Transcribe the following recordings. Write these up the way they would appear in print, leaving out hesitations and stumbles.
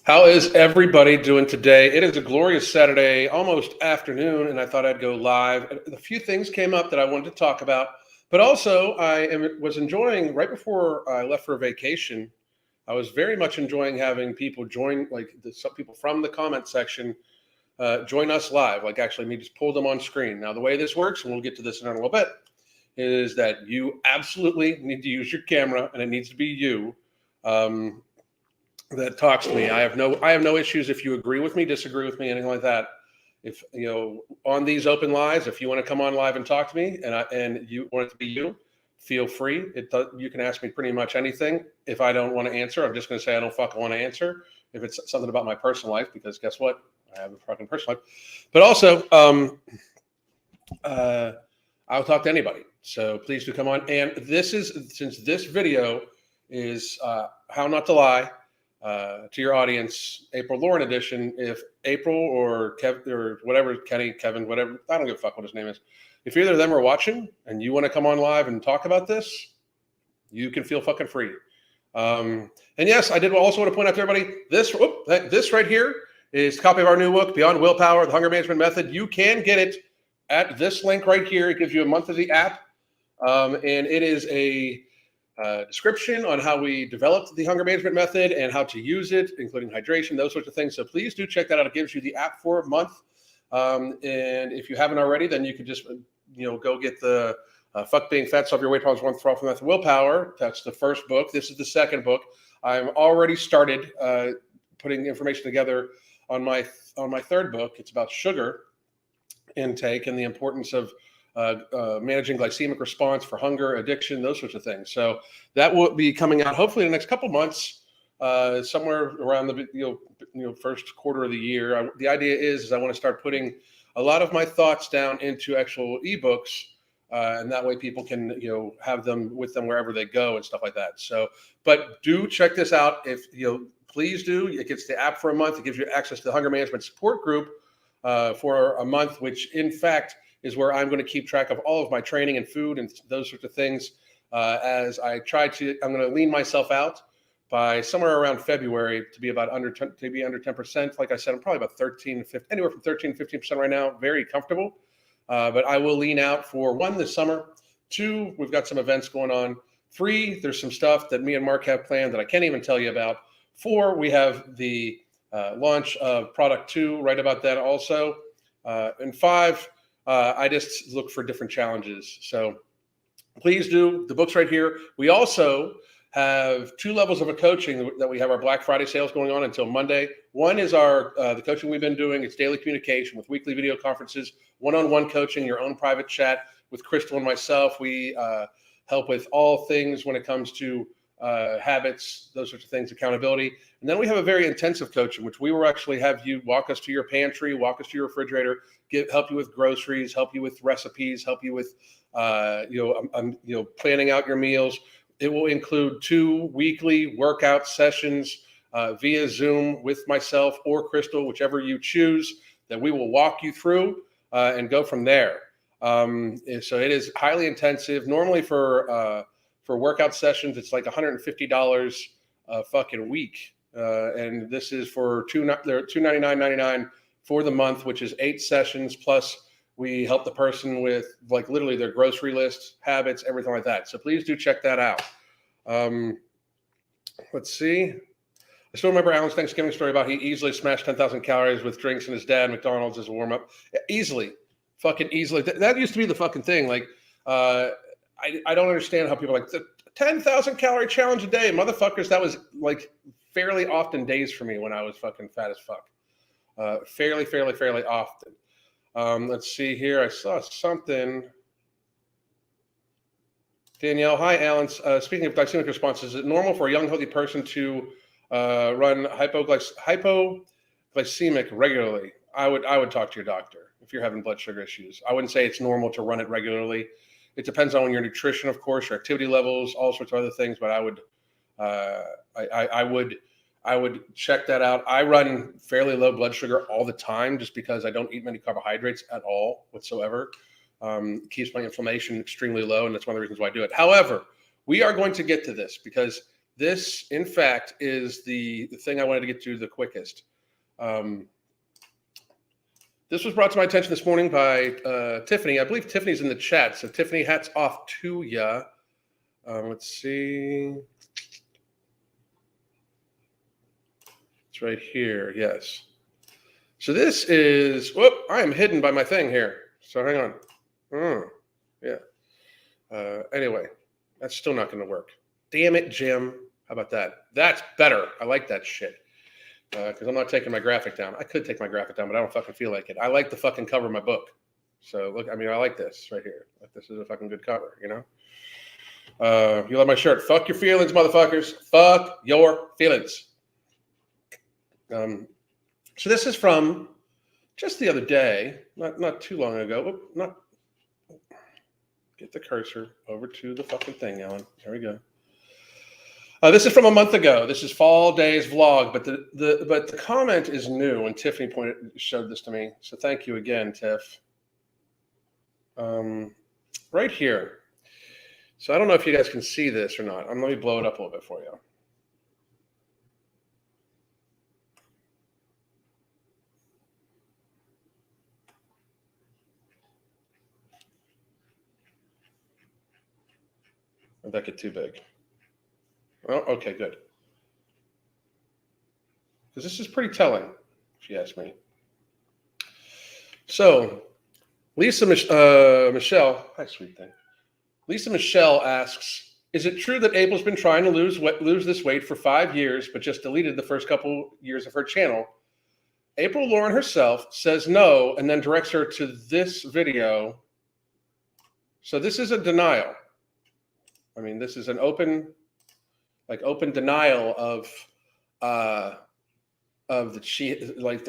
How is everybody doing today? It is a glorious Saturday, almost afternoon, and I thought I'd go live. A few things came up that I wanted to talk about, but also was enjoying right before I left for vacation. I was very much enjoying having people join, some people from the comment section join us live, like actually me just pull them on screen. Now, the way this works, and we'll get to this in a little bit, is that you absolutely need to use your camera, and it needs to be you. Um, that talks to me. I have no issues if you agree with me, disagree with me, anything like that. If on these open lives, if you want to come on live and talk to me, and you want it to be you, feel free. You can ask me pretty much anything. If I don't want to answer, I'm just going to say I don't fucking want to answer. If it's something about my personal life, because guess what, I have a fucking personal life. But also, uh, I'll talk to anybody. So please do come on. And since this video is how not to lie to your audience, April Lauren edition. If April or Kev or whatever, Kenny, Kevin, whatever, I don't give a fuck what his name is. If either of them are watching and you want to come on live and talk about this, you can feel fucking free. And yes, I did also want to point out to everybody this right here is a copy of our new book, Beyond Willpower, the Hunger Management Method. You can get it at this link right here. It gives you a month of the app, and it is a description on how we developed the hunger management method and how to use it, including hydration, those sorts of things. So please do check that out. It gives you the app for a month. And if you haven't already, then you can just, go get the Fuck Being Fat, Solve Your Weight Problems One for All from Method Willpower. That's the first book. This is the second book. I'm already started putting information together on my third book. It's about sugar intake and the importance of managing glycemic response for hunger, addiction, those sorts of things. So that will be coming out hopefully in the next couple months, somewhere around the first quarter of the year. The idea is I want to start putting a lot of my thoughts down into actual ebooks, and that way people can have them with them wherever they go and stuff like that. So, but do check this out. If please do. It gets the app for a month. It gives you access to the Hunger Management Support Group for a month, which in fact is where I'm going to keep track of all of my training and food and those sorts of things. As I try to, I'm going to lean myself out by somewhere around February to be about under 10%. Like I said, I'm probably about 13, 15, anywhere from 13 to 15% right now. Very comfortable. But I will lean out for one this summer. Two, we've got some events going on. Three, there's some stuff that me and Mark have planned that I can't even tell you about. Four, we have the launch of product 2 right about that also. And 5, I just look for different challenges. So please do. The book's right here. We also have 2 levels of a coaching that we have our Black Friday sales going on until Monday. One is our the coaching we've been doing. It's daily communication with weekly video conferences, one-on-one coaching, your own private chat with Crystal and myself. We help with all things when it comes to habits, those sorts of things, accountability. And then we have a very intensive coaching, which we will actually have you walk us to your pantry, walk us to your refrigerator, help you with groceries, help you with recipes, help you with planning out your meals. It will include 2 weekly workout sessions via Zoom with myself or Crystal, whichever you choose, that we will walk you through and go from there. So it is highly intensive. Normally for workout sessions, it's like $150 a fucking week, and this is for $299.99 for the month, which is 8 sessions plus. We help the person with like literally their grocery list, habits, everything like that. So please do check that out. Let's see. I still remember Alan's Thanksgiving story about he easily smashed 10,000 calories with drinks and his dad McDonald's as a warm up. Easily, fucking easily. That used to be the fucking thing. Like, I don't understand how people are like the 10,000 calorie challenge a day, motherfuckers. That was like fairly often days for me when I was fucking fat as fuck. Fairly often. Let's see here. I saw something. Danielle, hi, Alan. Speaking of glycemic response, is it normal for a young, healthy person to run hypoglycemic regularly? I would talk to your doctor if you're having blood sugar issues. I wouldn't say it's normal to run it regularly. It depends on your nutrition, of course, your activity levels, all sorts of other things. But I would check that out. I run fairly low blood sugar all the time, just because I don't eat many carbohydrates at all whatsoever. Keeps my inflammation extremely low, and that's one of the reasons why I do it. However, we are going to get to this because This, in fact, is the thing I wanted to get to the quickest. This was brought to my attention this morning by Tiffany. I believe Tiffany's in the chat. So Tiffany, hats off to ya. Let's see. It's right here. Yes. So this is, whoop, I am hidden by my thing here. So hang on. Yeah. Anyway, that's still not going to work. Damn it, Jim. How about that? That's better. I like that shit. Because I'm not taking my graphic down. I could take my graphic down, but I don't fucking feel like it. I like the fucking cover of my book. So look, I mean, I like this right here. Like, this is a fucking good cover, you know? You love my shirt. Fuck your feelings, motherfuckers. Fuck your feelings. So this is from just the other day, not too long ago. Get the cursor over to the fucking thing, Alan. There we go. This is from a month ago. This is Fall Days vlog, but the comment is new, and Tiffany showed this to me. So thank you again, Tiff. Right here. So I don't know if you guys can see this or not. Let me blow it up a little bit for you. Did that get too big? Oh, okay, good. Because this is pretty telling, if you ask me. So, Lisa Michelle, hi, sweet thing. Lisa Michelle asks, is it true that April's been trying to lose this weight for 5 years, but just deleted the first couple years of her channel? April Lauren herself says no, and then directs her to this video. So this is a denial. I mean, this is an open denial of that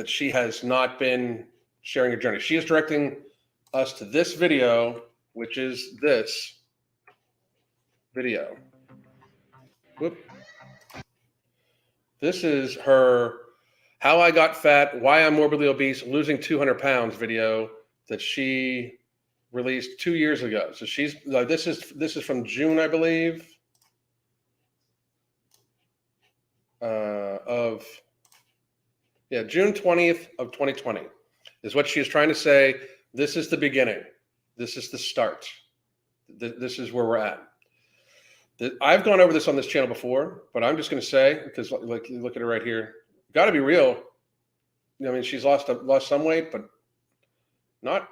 she has not been sharing her journey. She is directing us to this video, which is this video. Whoop. This is her How I Got Fat, Why I'm Morbidly Obese, Losing 200 Pounds video that she released 2 years ago. So she's this is from June, I believe. June 20th of 2020 is what she is trying to say. This is the beginning. This is the start. This is where we're at. I've gone over this on this channel before, but I'm just going to say, because like you look at her right here, got to be real. I mean, she's lost some weight, but not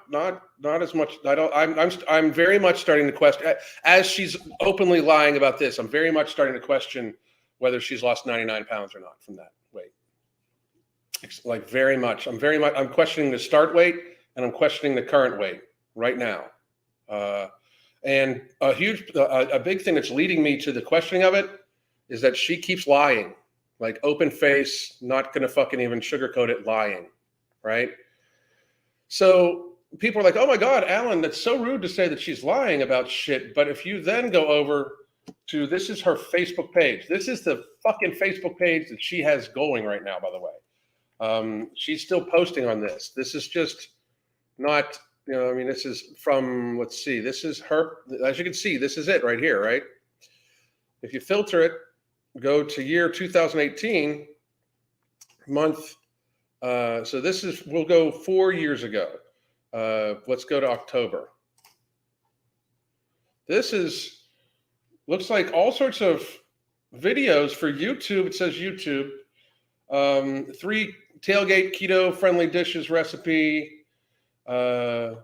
as much. I'm very much starting to question, as she's openly lying about this. I'm very much starting to question whether she's lost 99 pounds or not from that weight. Like very much. I'm questioning the start weight, and I'm questioning the current weight right now. And a big thing that's leading me to the questioning of it is that she keeps lying, like open face, not going to fucking even sugarcoat it, lying, right? So people are like, oh my God, Alan, that's so rude to say that she's lying about shit. But if you then go over to, this is her Facebook page. This is the fucking Facebook page that she has going right now, by the way. She's still posting on this. This is just not, I mean, this is from, let's see, this is her, as you can see, this is it right here, right? If you filter it, go to year 2018, month, so this is, we'll go 4 years ago. Let's go to October. This is, looks like all sorts of videos for YouTube. It says YouTube. 3 tailgate keto friendly dishes recipe. Let's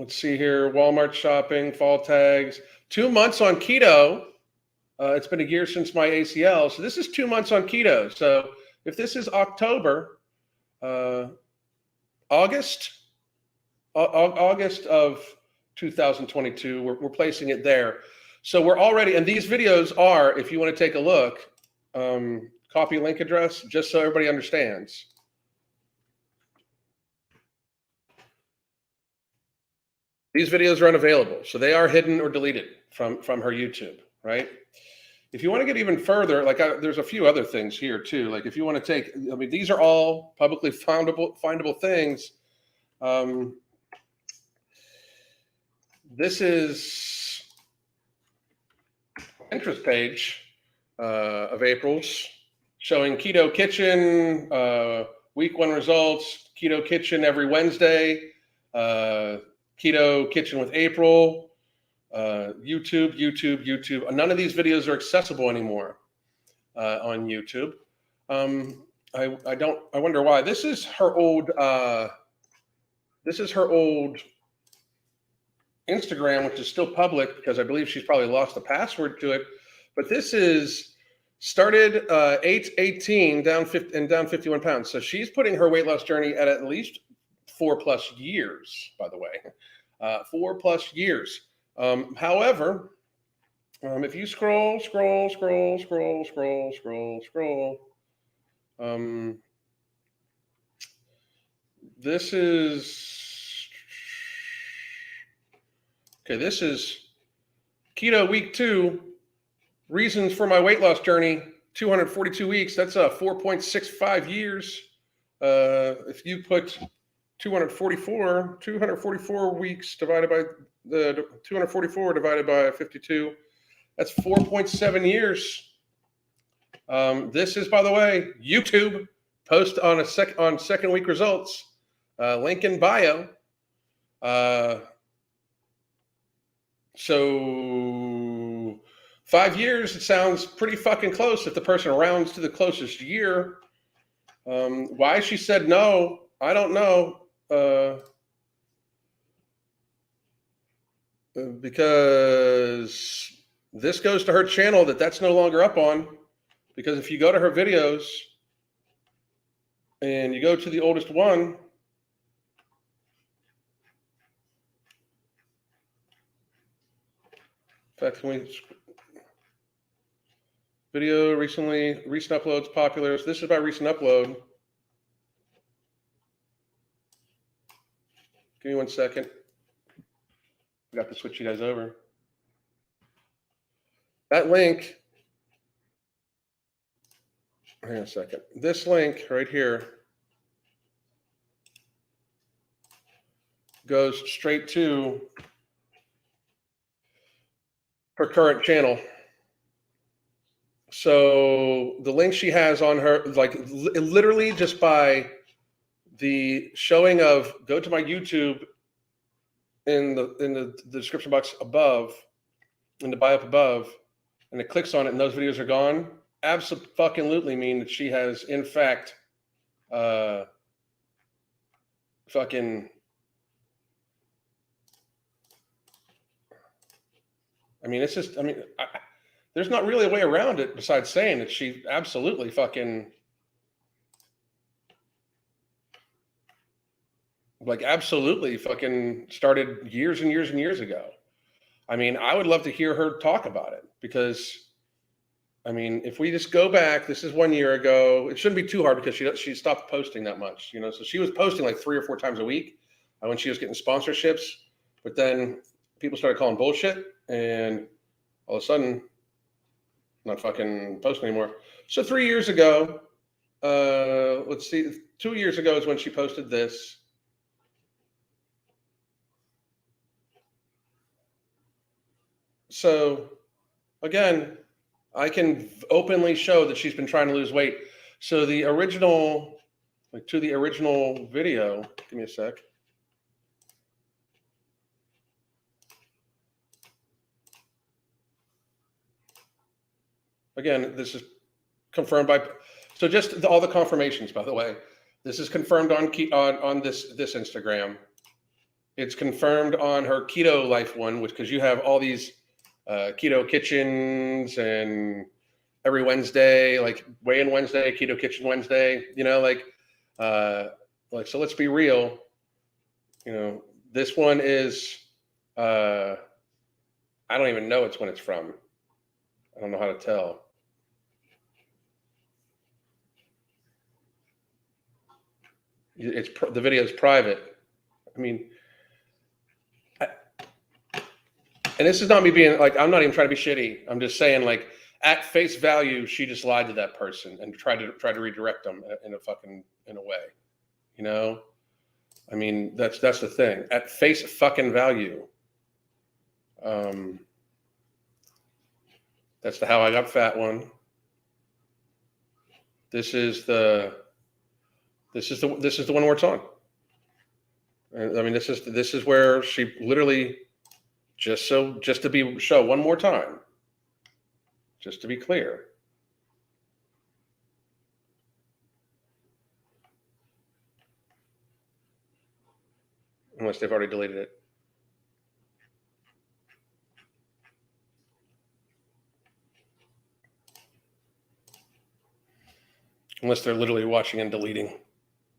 see here. Walmart shopping, fall tags. 2 months on keto. It's been a year since my ACL. So this is 2 months on keto. So if this is October, August of 2022, we're placing it there. So we're already, and these videos are, if you want to take a look, copy link address, just so everybody understands. These videos are unavailable, so they are hidden or deleted from her YouTube, right? If you want to get even further, there's a few other things here too. Like if you want to take, I mean, these are all publicly findable things. This is Pinterest page of April's showing Keto Kitchen, week 1 results, Keto Kitchen every Wednesday, Keto Kitchen with April, YouTube. None of these videos are accessible anymore on YouTube. I wonder why. This is her old Instagram, which is still public because I believe she's probably lost the password to it. But this is started 8/18 down 50 and down 51 pounds. So she's putting her weight loss journey at least 4+ years, by the way, 4+ years. However, if you scroll, this is okay. This is Keto Week 2. Reasons for my weight loss journey, 242 weeks. That's 4.65 years. If you put 244 weeks divided by the 244 divided by 52, that's 4.7 years. This is, by the way, YouTube. Post on second week results. Link in bio. So 5 years, it sounds pretty fucking close if the person rounds to the closest year. Why she said no, I don't know. Because this goes to her channel that's no longer up on. Because if you go to her videos and you go to the oldest one, in fact, video recent uploads, popular. So this is by recent upload. Give me 1 second. I got to switch you guys over. That link, hang on a second. This link right here goes straight to her current channel. So the link she has on her, like literally just by the showing of, go to my YouTube in the description box above, in the bio up above, and it clicks on it and those videos are gone, absolutely mean that she has in fact fucking, I mean, it's just, I mean, there's not really a way around it besides saying that she absolutely fucking, like, absolutely fucking started years and years and years ago. I mean, I would love to hear her talk about it because, I mean, if we just go back, this is 1 year ago. It shouldn't be too hard because she stopped posting that much, you know. So she was posting like 3 or 4 times a week when she was getting sponsorships, but then people started calling bullshit, and all of a sudden, not fucking posting anymore. So 3 years ago, let's see, 2 years ago is when she posted this. So again, I can openly show that she's been trying to lose weight. So the original, like to the original video, give me a sec. Again, this is confirmed by, so just all the confirmations, by the way. This is confirmed on this Instagram. It's confirmed on her Keto Life one, which, because you have all these keto kitchens and every Wednesday, like weigh-in Wednesday, keto kitchen Wednesday, you know, like, so let's be real. You know, this one is, I don't even know when it's from. I don't know how to tell. It's the video is private. I mean, and this is not me being like, I'm not even trying to be shitty. I'm just saying, like, at face value, she just lied to that person and tried to redirect them in a way, you know. I mean, that's the thing. At face fucking value. That's the How I Got Fat one. This is the one where it's on. I mean, this is where she literally just to show one more time, just to be clear. Unless they've already deleted it. Unless they're literally watching and deleting,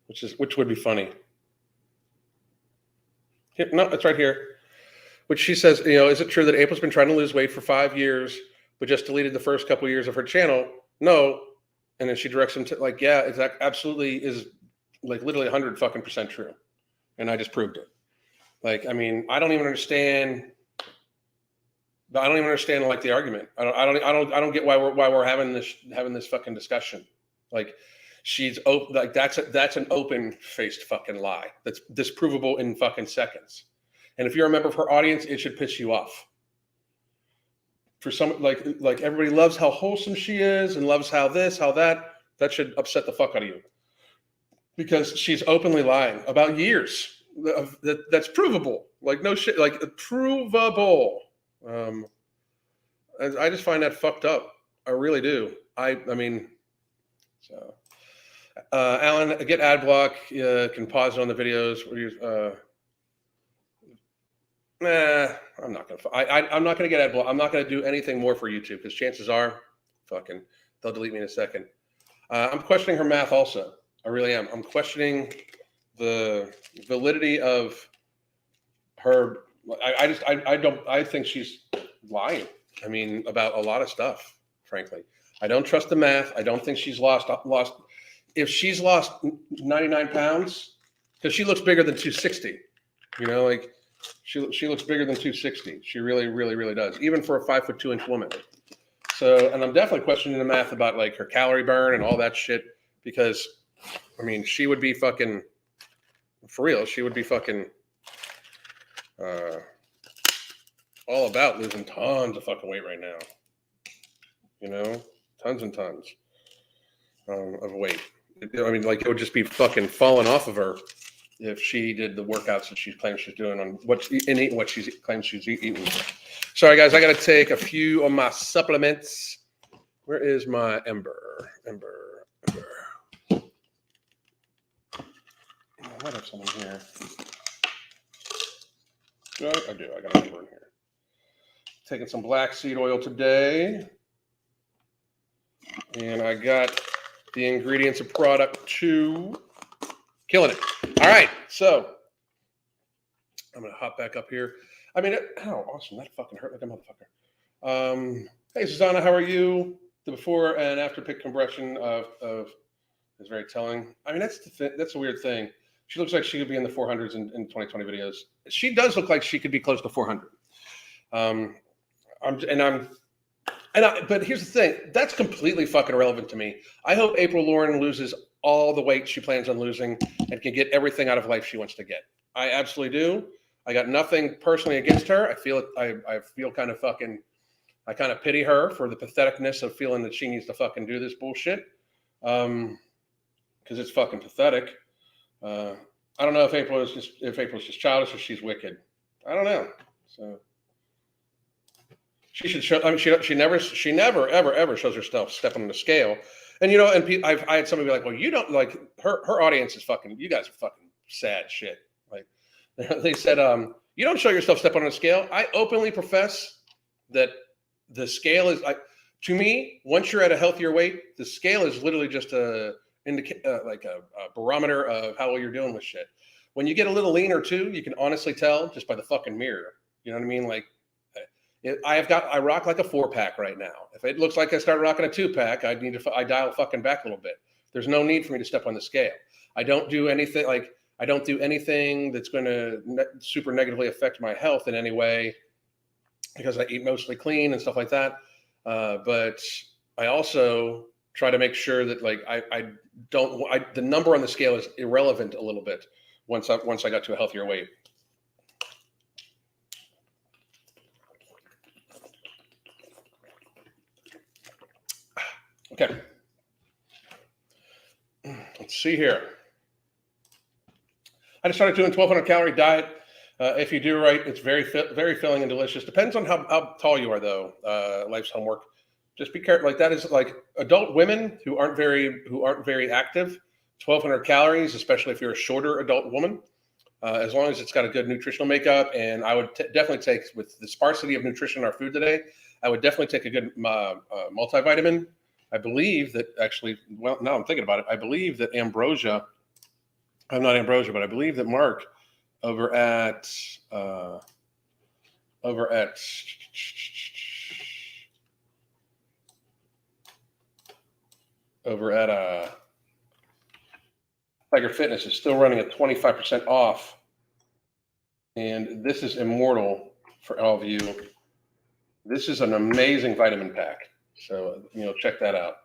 which would be funny. Here, no, it's right here. Which she says, is it true that April's been trying to lose weight for 5 years, but just deleted the first couple of years of her channel? No. And then she directs them to yeah, it's absolutely is literally 100% true. And I just proved it. I mean, I don't even understand the argument. I don't get why we're having this fucking discussion. She's open, that's an open-faced fucking lie. That's disprovable in fucking seconds. And if you're a member of her audience, it should piss you off. For some, like everybody loves how wholesome she is and loves how this, how that. That should upset the fuck out of you. Because she's openly lying about years. That's provable. No shit. Provable. I just find that fucked up. I really do. I mean, so. Alan, get ad block. Can pause it on the videos. I'm not gonna. I'm not gonna get ad block. I'm not gonna do anything more for YouTube because chances are, they'll delete me in a second. I'm questioning her math also. I really am. I'm questioning the validity of her. I think she's lying. I mean, about a lot of stuff. Frankly, I don't trust the math. I don't think she's lost. If she's lost 99 pounds, because she looks bigger than 260, she looks bigger than 260. She really, really, really does, even for a 5'2" woman. So, and I'm definitely questioning the math about her calorie burn and all that shit, because, I mean, she would be fucking, for real, she would be fucking all about losing tons of fucking weight right now. Tons and tons of weight. I mean, it would just be fucking falling off of her if she did the workouts that she claims she's doing on what she claims she's eating. Sorry, guys, I got to take a few of my supplements. Where is my Ember? I might have some in here. I do. I got an Ember in here. Taking some black seed oil today. And I got the ingredients of product 2. Killing it. All right. So I'm going to hop back up here. I mean, awesome. That fucking hurt like a motherfucker. Hey, Susanna, how are you? The before and after pic compression of is very telling. I mean, that's a weird thing. She looks like she could be in the 400s in 2020 videos. She does look like she could be close to 400. But here's the thing. That's completely fucking irrelevant to me. I hope April Lauren loses all the weight she plans on losing and can get everything out of life she wants to get. I absolutely do. I got nothing personally against her. I feel kind of fucking, I kind of pity her for the patheticness of feeling that she needs to fucking do this bullshit. Because it's fucking pathetic. I don't know if April's just childish or she's wicked. I don't know. So she should show. I mean, she never ever shows herself stepping on the scale. And I had somebody be like, well, you don't like her audience is fucking. You guys are fucking sad shit. Like they said, you don't show yourself step on a scale. I openly profess that the scale is to me. Once you're at a healthier weight, the scale is literally just a barometer of how well you're doing with shit. When you get a little leaner too, you can honestly tell just by the fucking mirror. You know what I mean? I rock like a 4-pack right now. If it looks like I start rocking a 2-pack, I dial fucking back a little bit. There's no need for me to step on the scale. I don't do anything that's going to super negatively affect my health in any way because I eat mostly clean and stuff like that. But I also try to make sure that the number on the scale is irrelevant a little bit once I got to a healthier weight. Okay. Let's see here. I just started doing 1,200 calorie diet. If you do right, it's very filling and delicious. Depends on how tall you are, though. Life's homework. Just be careful. Like that is like adult women who aren't very active. 1,200 calories, especially if you're a shorter adult woman. As long as it's got a good nutritional makeup, and I would definitely take, with the sparsity of nutrition in our food today, I would definitely take a good multivitamin. I believe that actually, well, now I'm thinking about it, I believe that Ambrosia, I'm not Ambrosia, but I believe that Mark over at Tiger Fitness is still running at 25% off. And this is immortal for all of you. This is an amazing vitamin pack. So, check that out.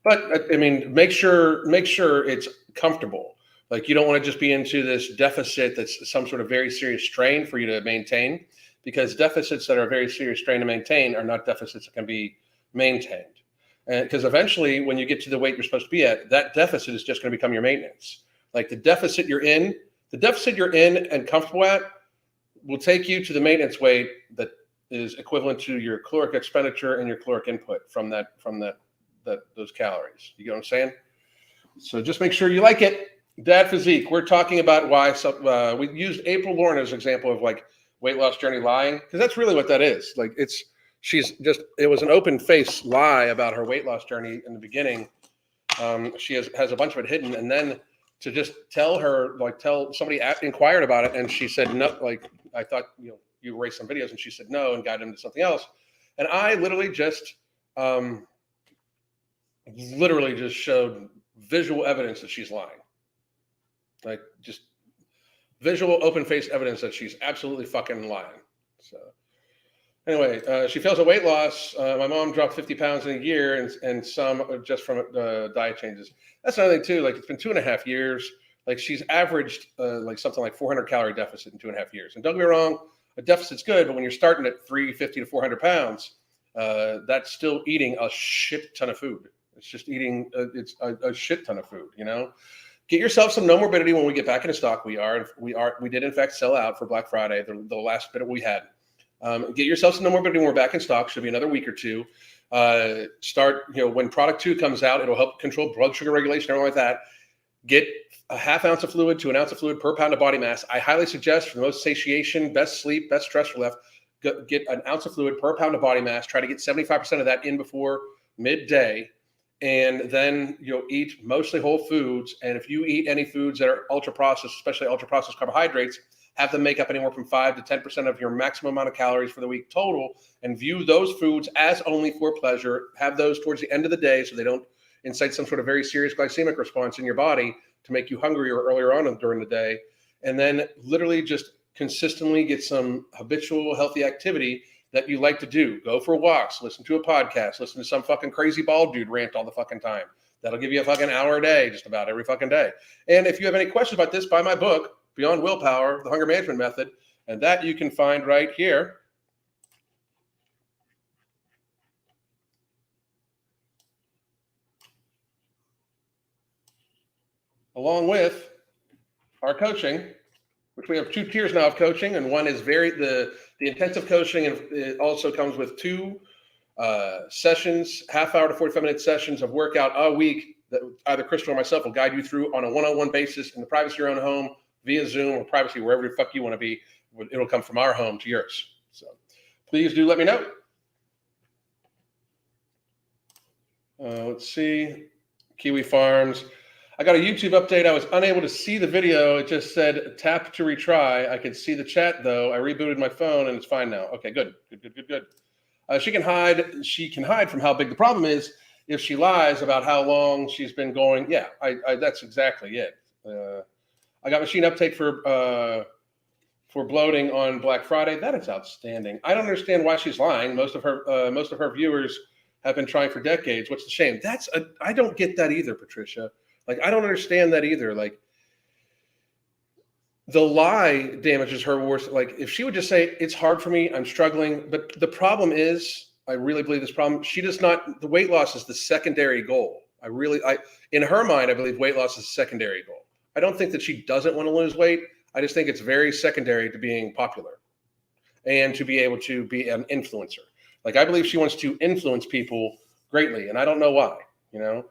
But I mean, make sure it's comfortable. Like, you don't want to just be into this deficit that's some sort of very serious strain for you to maintain, because deficits that are very serious strain to maintain are not deficits that can be maintained. And because eventually, when you get to the weight you're supposed to be at, that deficit is just going to become your maintenance. Like the deficit you're in and comfortable at will take you to the maintenance weight that is equivalent to your caloric expenditure and your caloric input from those calories. You get what I'm saying? So just make sure you like it. Dad physique. We're talking about why we used April Lauren as an example of like weight loss journey lying, because that's really what that is. Like it was an open face lie about her weight loss journey in the beginning. She has a bunch of it hidden, and then to just tell somebody inquired about it, and she said no. Like, I thought you erased some videos, and she said no and got into something else, and I literally just showed visual evidence that she's lying. Like, just visual open-faced evidence that she's absolutely fucking lying. So anyway, she fails at weight loss. My mom dropped 50 pounds in a year, and some just from diet changes. That's another thing too. Like, it's been 2.5 years. Like, she's averaged like something like 400 calorie deficit in 2.5 years. And don't get me wrong, a deficit's good, but when you're starting at 350 to 400 pounds, that's still eating a shit ton of food. It's just eating it's a shit ton of food. Get yourself some No Morbidity when we get back into stock. We did in fact sell out for Black Friday, the last bit of we had. Get yourself some No Morbidity when we're back in stock. Should be another week or two. Start, when product 2 comes out, it'll help control blood sugar regulation, everything like that. Get a half ounce of fluid to an ounce of fluid per pound of body mass. I highly suggest, for the most satiation, best sleep, best stress relief, get an ounce of fluid per pound of body mass. Try to get 75% of that in before midday. And then you'll eat mostly whole foods. And if you eat any foods that are ultra processed, especially ultra processed carbohydrates, have them make up anywhere from 5 to 10% of your maximum amount of calories for the week total, and view those foods as only for pleasure. Have those towards the end of the day so they don't incite some sort of very serious glycemic response in your body to make you hungry or earlier on during the day. And then literally just consistently get some habitual healthy activity that you like to do. Go for walks, listen to a podcast, listen to some fucking crazy bald dude rant all the fucking time. That'll give you a fucking hour a day, just about every fucking day. And if you have any questions about this, buy my book, Beyond Willpower, The Hunger Management Method, and that you can find right here. Along with our coaching, which we have 2 tiers now of coaching, and one is the intensive coaching, and it also comes with 2 sessions, half-hour to 45-minute sessions of workout a week that either Crystal or myself will guide you through on a one-on-one basis in the privacy of your own home, via Zoom, or privacy wherever the fuck you want to be. It'll come from our home to yours. So please do let me know. Let's see. Kiwi Farms. I got a YouTube update. I was unable to see the video. It just said tap to retry. I could see the chat though. I rebooted my phone and it's fine now. Okay, good. She can hide from how big the problem is if she lies about how long she's been going. Yeah, that's exactly it. I got machine uptake for bloating on Black Friday. That is outstanding. I don't understand why she's lying. Most of her viewers have been trying for decades. What's the shame? I don't get that either, Patricia. Like, I don't understand that either. Like, the lie damages her worse. Like, if she would just say, it's hard for me, I'm struggling. But the problem is I really believe this problem. She does not, the weight loss is the secondary goal. In her mind, I believe weight loss is a secondary goal. I don't think that she doesn't want to lose weight. I just think it's very secondary to being popular and to be able to be an influencer. Like, I believe she wants to influence people greatly, and I don't know why, you know?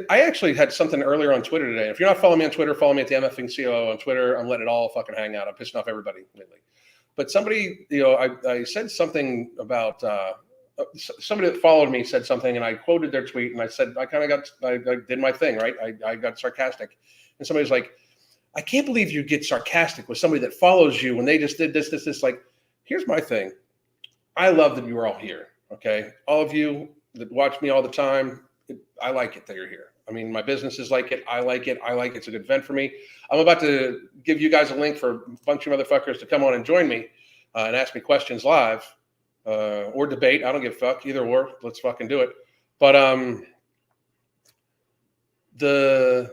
I actually had something earlier on Twitter today. If you're not following me on Twitter, follow me at the MFing COO on Twitter. I'm letting it all fucking hang out. I'm pissing off everybody lately. But somebody, I said something about, somebody that followed me said something, and I quoted their tweet, and I said, I did my thing, right? I got sarcastic. And somebody was like, I can't believe you get sarcastic with somebody that follows you when they just did this. Like, here's my thing. I love that you are all here. Okay. All of you that watch me all the time, I like it that you're here. I mean, my business is like it. I like it. It's a good event for me. I'm about to give you guys a link for a bunch of motherfuckers to come on and join me and ask me questions live or debate. I don't give a fuck, either or. Let's fucking do it. But the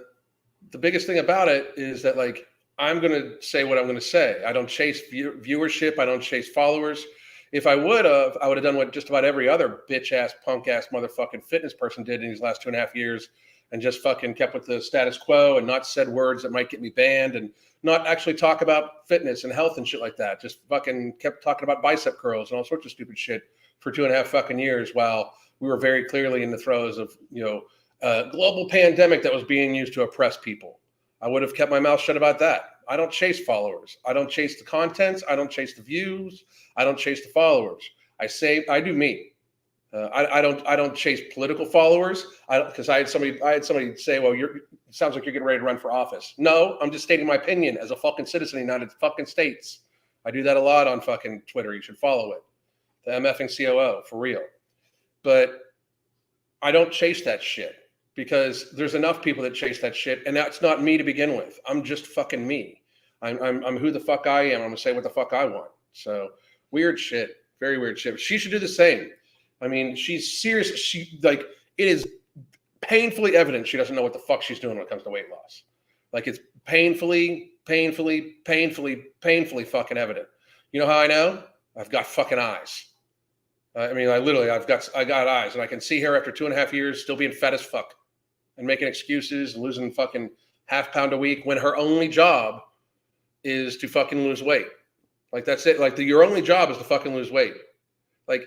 biggest thing about it is that, like, I'm going to say what I'm going to say. I don't chase viewership. I don't chase followers. If I would have done what just about every other bitch ass, punk ass, motherfucking fitness person did in these last 2.5 years, and just fucking kept with the status quo and not said words that might get me banned and not actually talk about fitness and health and shit like that. Just fucking kept talking about bicep curls and all sorts of stupid shit for 2.5 fucking years while we were very clearly in the throes of, a global pandemic that was being used to oppress people. I would have kept my mouth shut about that. I don't chase followers. I don't chase the contents. I don't chase the views. I don't chase the followers. I do me. I don't chase political followers. Because I had somebody say, well, it sounds like you're getting ready to run for office. No, I'm just stating my opinion as a fucking citizen in the United fucking States. I do that a lot on fucking Twitter. You should follow it. The MFing COO, for real. But I don't chase that shit. Because there's enough people that chase that shit, and that's not me to begin with. I'm just fucking me. I'm who the fuck I am. I'm gonna say what the fuck I want. So weird shit, very weird shit. She should do the same. I mean, she's serious. It is painfully evident she doesn't know what the fuck she's doing when it comes to weight loss. Like, it's painfully fucking evident. You know how I know? I've got fucking eyes. I got eyes, and I can see her after 2.5 years still being fat as fuck and making excuses and losing fucking half pound a week when her only job is to fucking lose weight. Like, that's it. Like, your only job is to fucking lose weight. Like,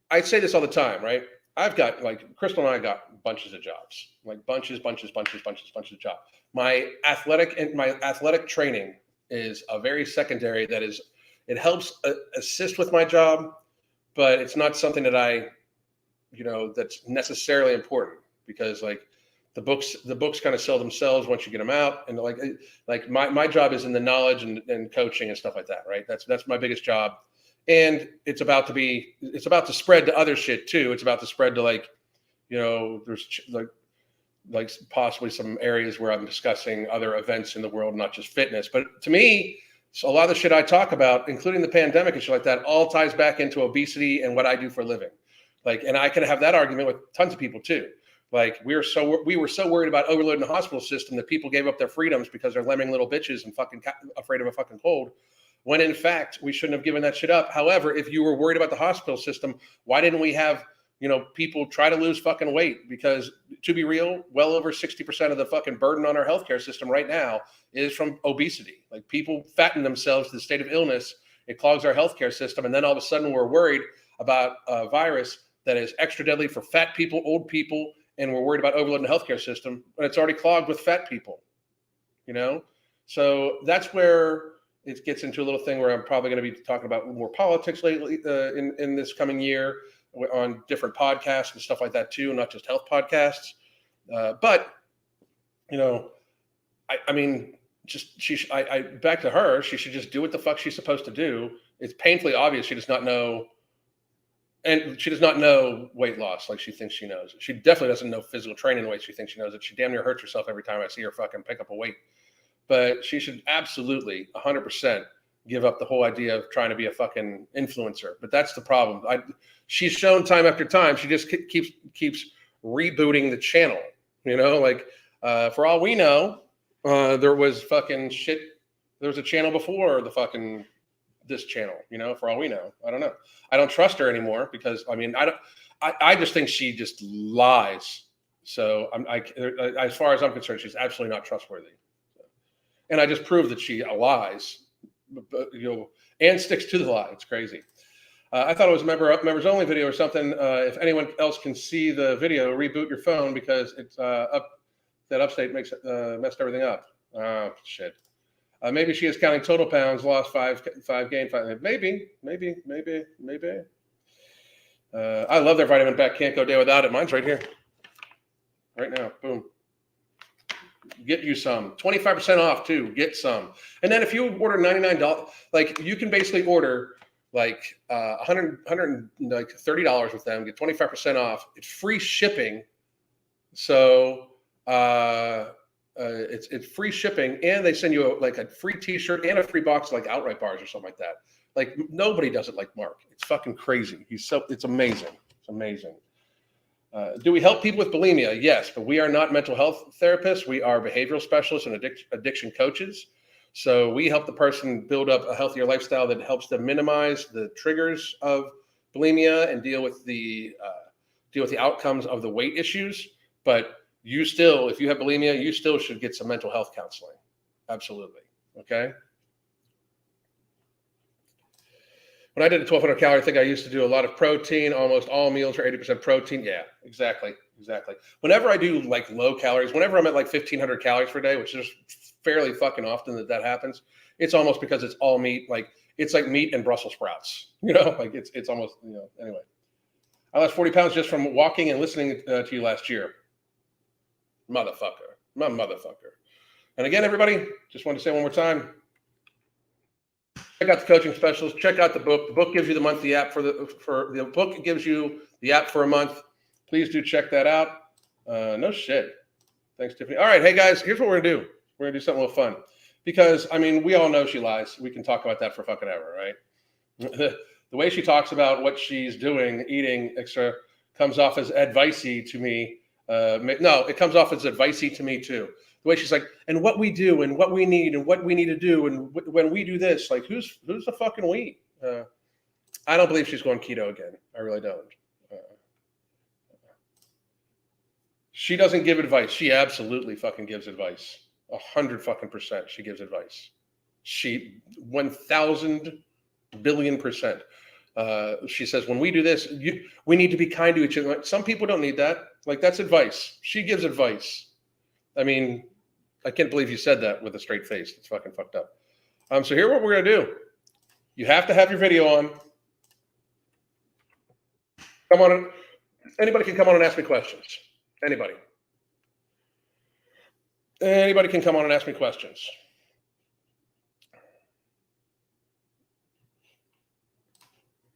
I say this all the time, right? I've got, like, Crystal and I got bunches of jobs, like bunches of jobs. My athletic training is a very secondary. It helps assist with my job, but it's not something that that's necessarily important, because, like, the books kind of sell themselves once you get them out. And like my job is in the knowledge and coaching and stuff like that. Right. That's my biggest job. And it's about to spread to other shit too. It's about to spread to, there's like possibly some areas where I'm discussing other events in the world, not just fitness. But to me, so a lot of the shit I talk about, including the pandemic and shit like that, all ties back into obesity and what I do for a living. Like, and I can have that argument with tons of people too. Like, we were so worried about overloading the hospital system that people gave up their freedoms because they're lemming little bitches and fucking afraid of a fucking cold, when in fact we shouldn't have given that shit up. However, if you were worried about the hospital system, why didn't we have people try to lose fucking weight? Because, to be real, well over 60% of the fucking burden on our healthcare system right now is from obesity. Like, people fatten themselves to the state of illness. It clogs our healthcare system. And then all of a sudden we're worried about a virus that is extra deadly for fat people, old people, and we're worried about overloading the healthcare system, but it's already clogged with fat people, So that's where it gets into a little thing where I'm probably going to be talking about more politics lately in this coming year on different podcasts and stuff like that too, not just health podcasts. But back to her, she should just do what the fuck she's supposed to do. It's painfully obvious she does not know. And she does not know weight loss like she thinks she knows. She definitely doesn't know physical training the way she thinks she knows it. She damn near hurts herself every time I see her fucking pick up a weight. But she should absolutely 100% give up the whole idea of trying to be a fucking influencer. But that's the problem. She's shown time after time, she just keeps rebooting the channel. For all we know, there was fucking shit. There was a channel before the this channel, for all we know. I don't know. I don't trust her anymore because I just think she just lies. So as far as I'm concerned, she's absolutely not trustworthy. And I just proved that she lies, and sticks to the lie. It's crazy. I thought it was a members only video or something. If anyone else can see the video, reboot your phone because it's that upstate messed everything up. Oh shit. Maybe she is counting total pounds, lost 5 gained 5. Maybe. I love their vitamin pack. Can't go a day without it. Mine's right here, right now. Boom. Get you some. 25% off too. Get some. And then if you order $99, like you can basically order like $130 with them, get 25% off. It's free shipping. So it's free shipping, and they send you a free T-shirt and a free box of like Outright bars or something like that. Like nobody does it like Mark. It's fucking crazy. It's amazing. It's amazing. Do we help people with bulimia? Yes, but we are not mental health therapists. We are behavioral specialists and addiction coaches. So we help the person build up a healthier lifestyle that helps them minimize the triggers of bulimia and deal with the outcomes of the weight issues. But you still, if you have bulimia, you still should get some mental health counseling. Absolutely. Okay. When I did a 1,200 calorie thing, I used to do a lot of protein. Almost all meals are 80% protein. Yeah, exactly. Whenever I do like low calories, whenever I'm at like 1,500 calories per day, which is fairly fucking often that happens, it's almost because it's all meat. Like it's like meat and Brussels sprouts. Like it's almost Anyway, I lost 40 pounds just from walking and listening to you last year. My motherfucker. And again, everybody, just want to say one more time. Check out the coaching specialist. Check out the book. The book gives you the monthly app the book gives you the app for a month. Please do check that out. No shit. Thanks, Tiffany. All right, hey guys, here's what we're gonna do. We're gonna do something a little fun because we all know she lies. We can talk about that for fucking ever, right? The way she talks about what she's doing, eating, etc., comes off as advicey to me. No, it comes off as advicey to me too. The way she's like, and what we do, and what we need, and what we need to do, and when we do this, like, who's the fucking we? I don't believe she's going keto again. I really don't. She doesn't give advice. She absolutely fucking gives advice. 100% she gives advice. She 1,000 billion%. She says, when we do this, we need to be kind to each other. Like, some people don't need that. Like, that's advice. She gives advice. I can't believe you said that with a straight face. It's fucking fucked up. So here's what we're going to do. You have to have your video on. Come on. Anybody can come on and ask me questions. Anybody can come on and ask me questions.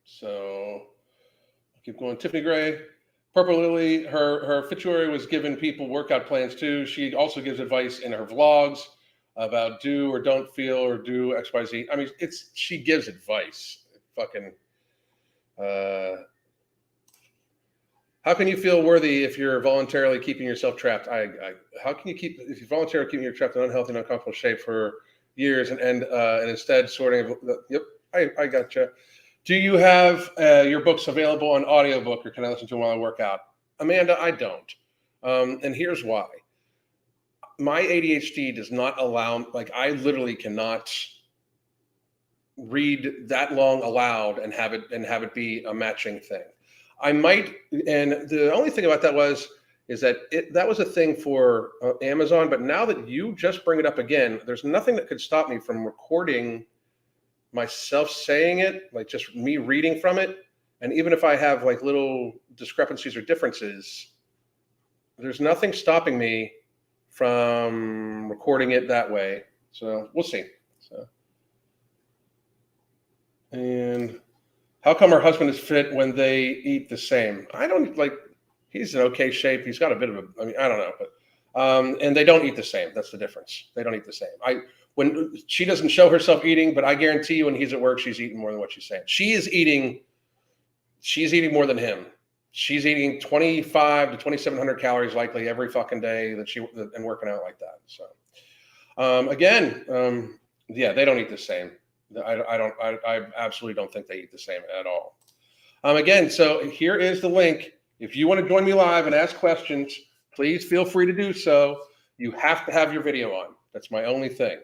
So I'll keep going. Tiffany Gray. Purple Lily, her obituary was giving people workout plans too. She also gives advice in her vlogs about do or don't feel or do XYZ. She gives advice. Fucking. How can you feel worthy if you're voluntarily keeping yourself trapped? How can you if you're voluntarily keeping yourself trapped in unhealthy and uncomfortable shape for years and instead sorting? Yep, I gotcha. Do you have your books available on audiobook, or can I listen to them while I work out? Amanda, I don't. And here's why. My ADHD does not allow, I literally cannot read that long aloud and have it be a matching thing. I might, and the only thing about that is that that was a thing for Amazon, but now that you just bring it up again, there's nothing that could stop me from recording myself saying it, like just me reading from it. And even if I have like little discrepancies or differences, there's nothing stopping me from recording it that way. So we'll see. And how come her husband is fit when they eat the same? I don't he's in okay shape. He's got a bit of I don't know, but and they don't eat the same. That's the difference. They don't eat the same. When she doesn't show herself eating, but I guarantee you when he's at work, she's eating more than what she's saying. She's eating more than him. She's eating 2,500 to 2,700 calories likely every fucking day and working out like that. So again, yeah, they don't eat the same. I absolutely don't think they eat the same at all. Again, so here is the link. If you want to join me live and ask questions, please feel free to do so. You have to have your video on. That's my only thing.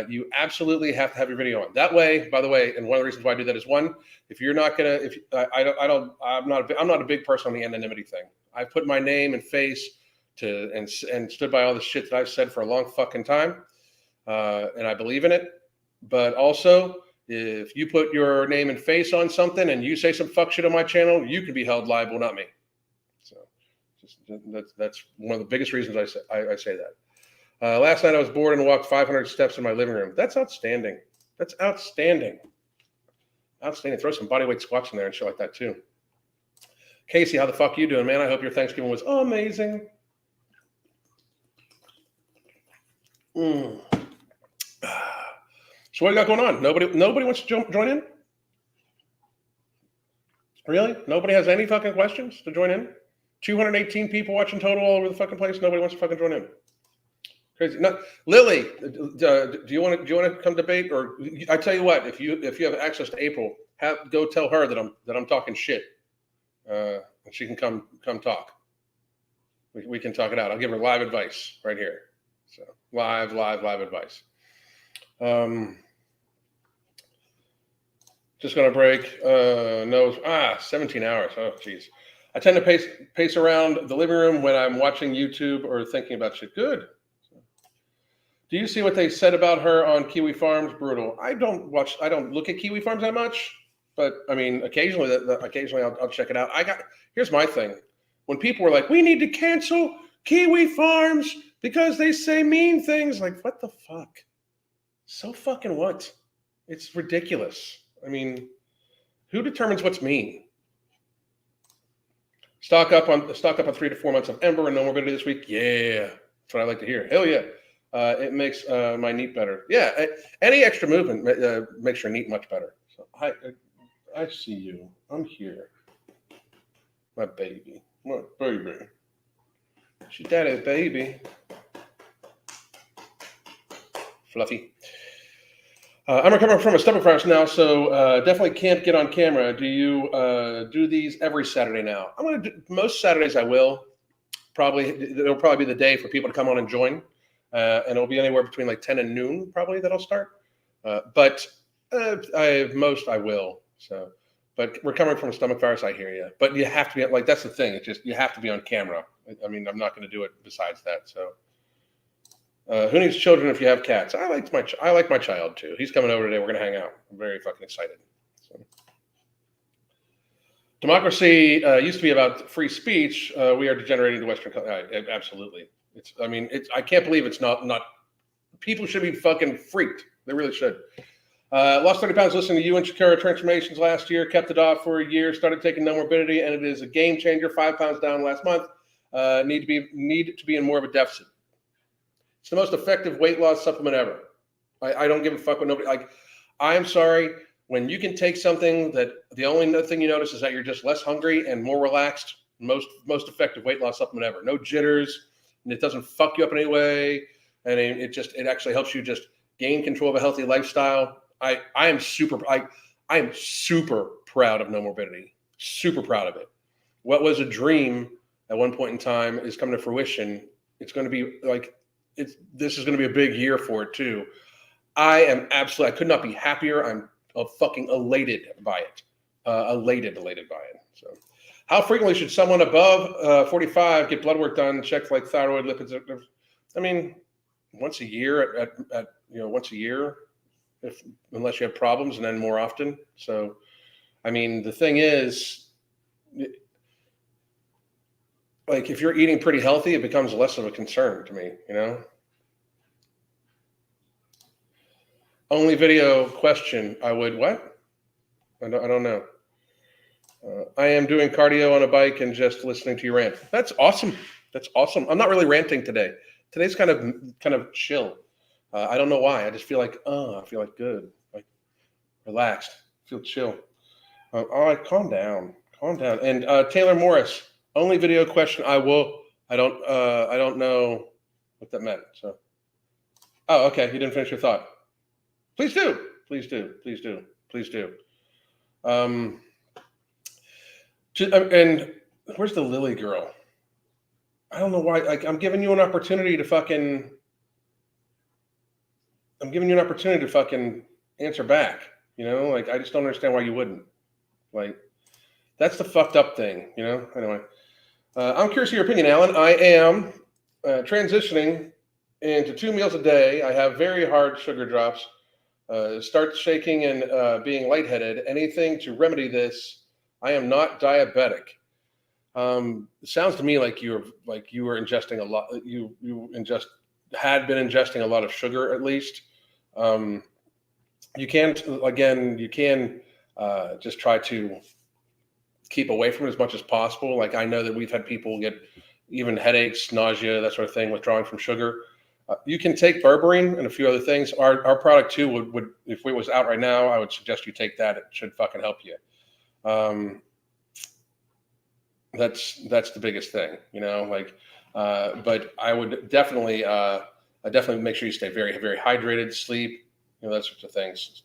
You absolutely have to have your video on. That way, by the way, and one of the reasons why I do that is one, if you're not gonna, if I'm not a big person on the anonymity thing. I've put my name and face to and stood by all the shit that I've said for a long fucking time, and I believe in it. But also, if you put your name and face on something and you say some fuck shit on my channel, you can be held liable, not me. So that's one of the biggest reasons I say that. Last night I was bored and walked 500 steps in my living room. That's outstanding. That's outstanding. Outstanding. Throw some bodyweight squats in there and shit like that too. Casey, how the fuck you doing, man? I hope your Thanksgiving was amazing. So what do you got going on? Nobody wants to join in? Really? Nobody has any fucking questions to join in? 218 people watching total all over the fucking place. Nobody wants to fucking join in. Crazy. No, Lily, do you want to come debate? Or I tell you what, if you have access to April, go tell her that I'm talking shit, and she can come talk. We can talk it out. I'll give her live advice right here. So live advice. Just gonna break. 17 hours. Oh, geez. I tend to pace around the living room when I'm watching YouTube or thinking about shit. Good. Do you see what they said about her on Kiwi Farms? Brutal. I don't look at Kiwi Farms that much, but I mean, occasionally I'll check it out. Here's my thing. When people were like, we need to cancel Kiwi Farms because they say mean things, like, what the fuck? So fucking what? It's ridiculous. I mean, who determines what's mean? Stock up on 3 to 4 months of Ember and no morbidity this week. Yeah, that's what I like to hear. Hell yeah. It makes my knee better. Yeah, any extra movement makes your knee much better. So I see you. I'm here. My baby. My baby. She daddy's baby. Fluffy. I'm recovering from a stomach virus now, so definitely can't get on camera. Do you do these every Saturday now? I'm going to do most Saturdays. I will. It'll probably be the day for people to come on and join. And it'll be anywhere between like 10 and noon, probably, that I'll start. But I will. So, but recovering from a stomach virus, I hear you. But you have to be like, that's the thing. It's just, you have to be on camera. I mean, I'm not going to do it besides that. So, who needs children if you have cats? I like my child too. He's coming over today. We're going to hang out. I'm very fucking excited. So. Democracy used to be about free speech. We are degenerating to Western. Absolutely. I can't believe it's not. People should be fucking freaked. They really should. Lost 30 pounds listening to you and Shakira transformations last year. Kept it off for a year. Started taking no morbidity, and it is a game changer. 5 pounds down last month. Need to be in more of a deficit. It's the most effective weight loss supplement ever. I don't give a fuck what nobody like. I'm sorry. When you can take something that the only thing you notice is that you're just less hungry and more relaxed. Most effective weight loss supplement ever. No jitters. And it doesn't fuck you up in any way, and it actually helps you just gain control of a healthy lifestyle. I am super proud of no morbidity. Super proud of it. What was a dream at one point in time is coming to fruition. It's going to be like this is going to be a big year for it too. I could not be happier. I'm fucking elated by it. Elated by it. So. How frequently should someone above 45 get blood work done, check like thyroid, lipids? I mean, once a year once a year, unless you have problems, and then more often. So, I mean, the thing is, like, if you're eating pretty healthy, it becomes less of a concern to me, you know? Only video question. I would what? I don't know. I am doing cardio on a bike and just listening to you rant. That's awesome. That's awesome. I'm not really ranting today. Today's kind of chill. I don't know why. I just feel like, I feel like good, like relaxed, feel chill. All right, calm down. And Taylor Morris, only video question. I don't know what that meant. So, oh, okay. You didn't finish your thought. Please do. Please do. Please do. Please do. And where's the Lily girl? I don't know why. Like, I'm giving you an opportunity to fucking answer back. You know, like, I just don't understand why you wouldn't. Like, that's the fucked up thing, you know? Anyway, I'm curious of your opinion, Alan. I am transitioning into 2 meals a day. I have very hard sugar drops. Start shaking and being lightheaded. Anything to remedy this? I am not diabetic. It sounds to me like you were ingesting a lot. You had been ingesting a lot of sugar, at least. You can just try to keep away from it as much as possible. Like, I know that we've had people get even headaches, nausea, that sort of thing, withdrawing from sugar. You can take berberine and a few other things. Our product too would if it was out right now, I would suggest you take that. It should fucking help you. That's the biggest thing, you know. Like, but I would definitely make sure you stay very, very hydrated, sleep, you know, those sorts of things.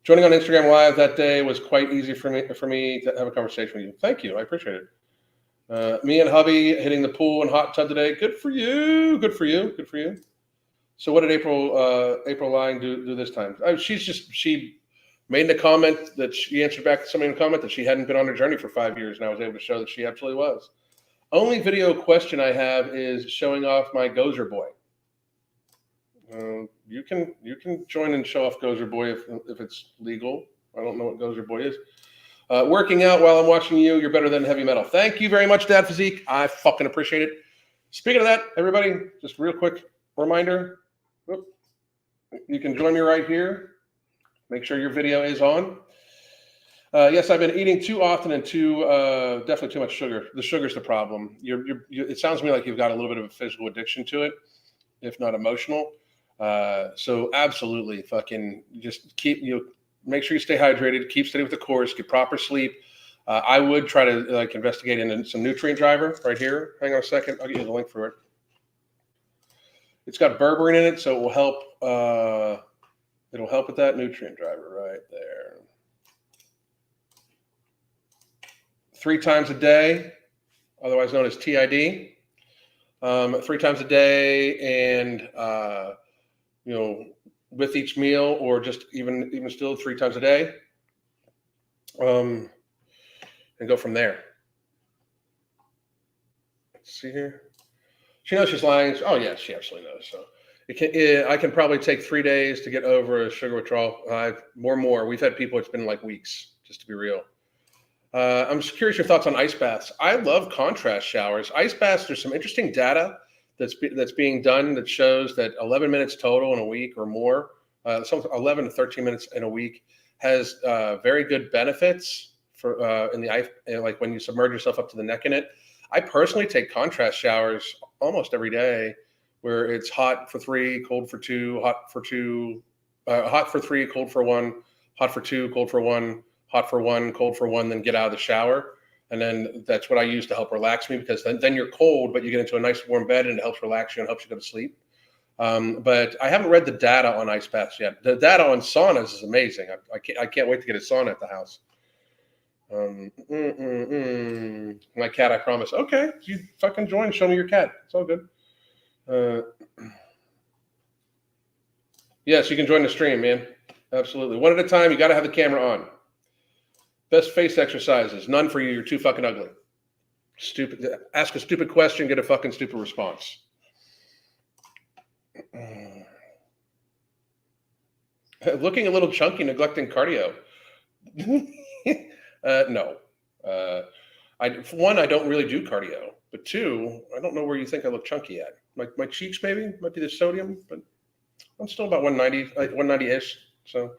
Joining on Instagram Live that day was quite easy for me to have a conversation with you. Thank you, I appreciate it. Me and hubby hitting the pool and hot tub today. Good for you. Good for you. Good for you. So what did April Lying do this time? She made a comment that she answered back to somebody in a comment that she hadn't been on her journey for 5 years, and I was able to show that she absolutely was. Only video question I have is showing off my Gozer Boy. You can join and show off Gozer Boy if it's legal. I don't know what Gozer Boy is. Working out while I'm watching you. You're better than heavy metal. Thank you very much, Dad Physique. I fucking appreciate it. Speaking of that, everybody, just real quick reminder. You can join me right here. Make sure your video is on. Yes, I've been eating too often and definitely too much sugar. The sugar's the problem. It sounds to me like you've got a little bit of a physical addiction to it, if not emotional. So absolutely, fucking just make sure you stay hydrated, keep steady with the course, get proper sleep. I would try to investigate into some nutrient driver right here. Hang on a second. I'll get you the link for it. It's got berberine in it, so it will help. It'll help with that nutrient driver right there. 3 times a day, otherwise known as TID. 3 times a day, and with each meal, or just even still 3 times a day, and go from there. Let's see here. She knows she's lying. Oh yeah, she absolutely knows. So I can probably take 3 days to get over a sugar withdrawal. More. We've had people, it's been like weeks, just to be real. I'm just curious your thoughts on ice baths. I love contrast showers. Ice baths, there's some interesting data that's being done that shows that 11 minutes total in a week or more, 11 to 13 minutes in a week, has very good benefits for in the ice, like when you submerge yourself up to the neck in it. I personally take contrast showers almost every day, where it's hot for 3, cold for 2, hot for 2, hot for 3, cold for 1, hot for 2, cold for 1, hot for 1, cold for 1, then get out of the shower. And then that's what I use to help relax me, because then you're cold, but you get into a nice warm bed and it helps relax you and helps you go to sleep. But I haven't read the data on ice baths yet. The data on saunas is amazing. I can't wait to get a sauna at the house. My cat, I promise. Okay, you fucking join. Show me your cat. It's all good. Yes, you can join the stream, man. Absolutely. One at a time. You got to have the camera on. Best face exercises. None for you. You're too fucking ugly. Stupid. Ask a stupid question, get a fucking stupid response. Looking a little chunky, neglecting cardio. No. For one, I don't really do cardio. But 2, I don't know where you think I look chunky at. My cheeks maybe might be the sodium, but I'm still about 190, 190-ish. So,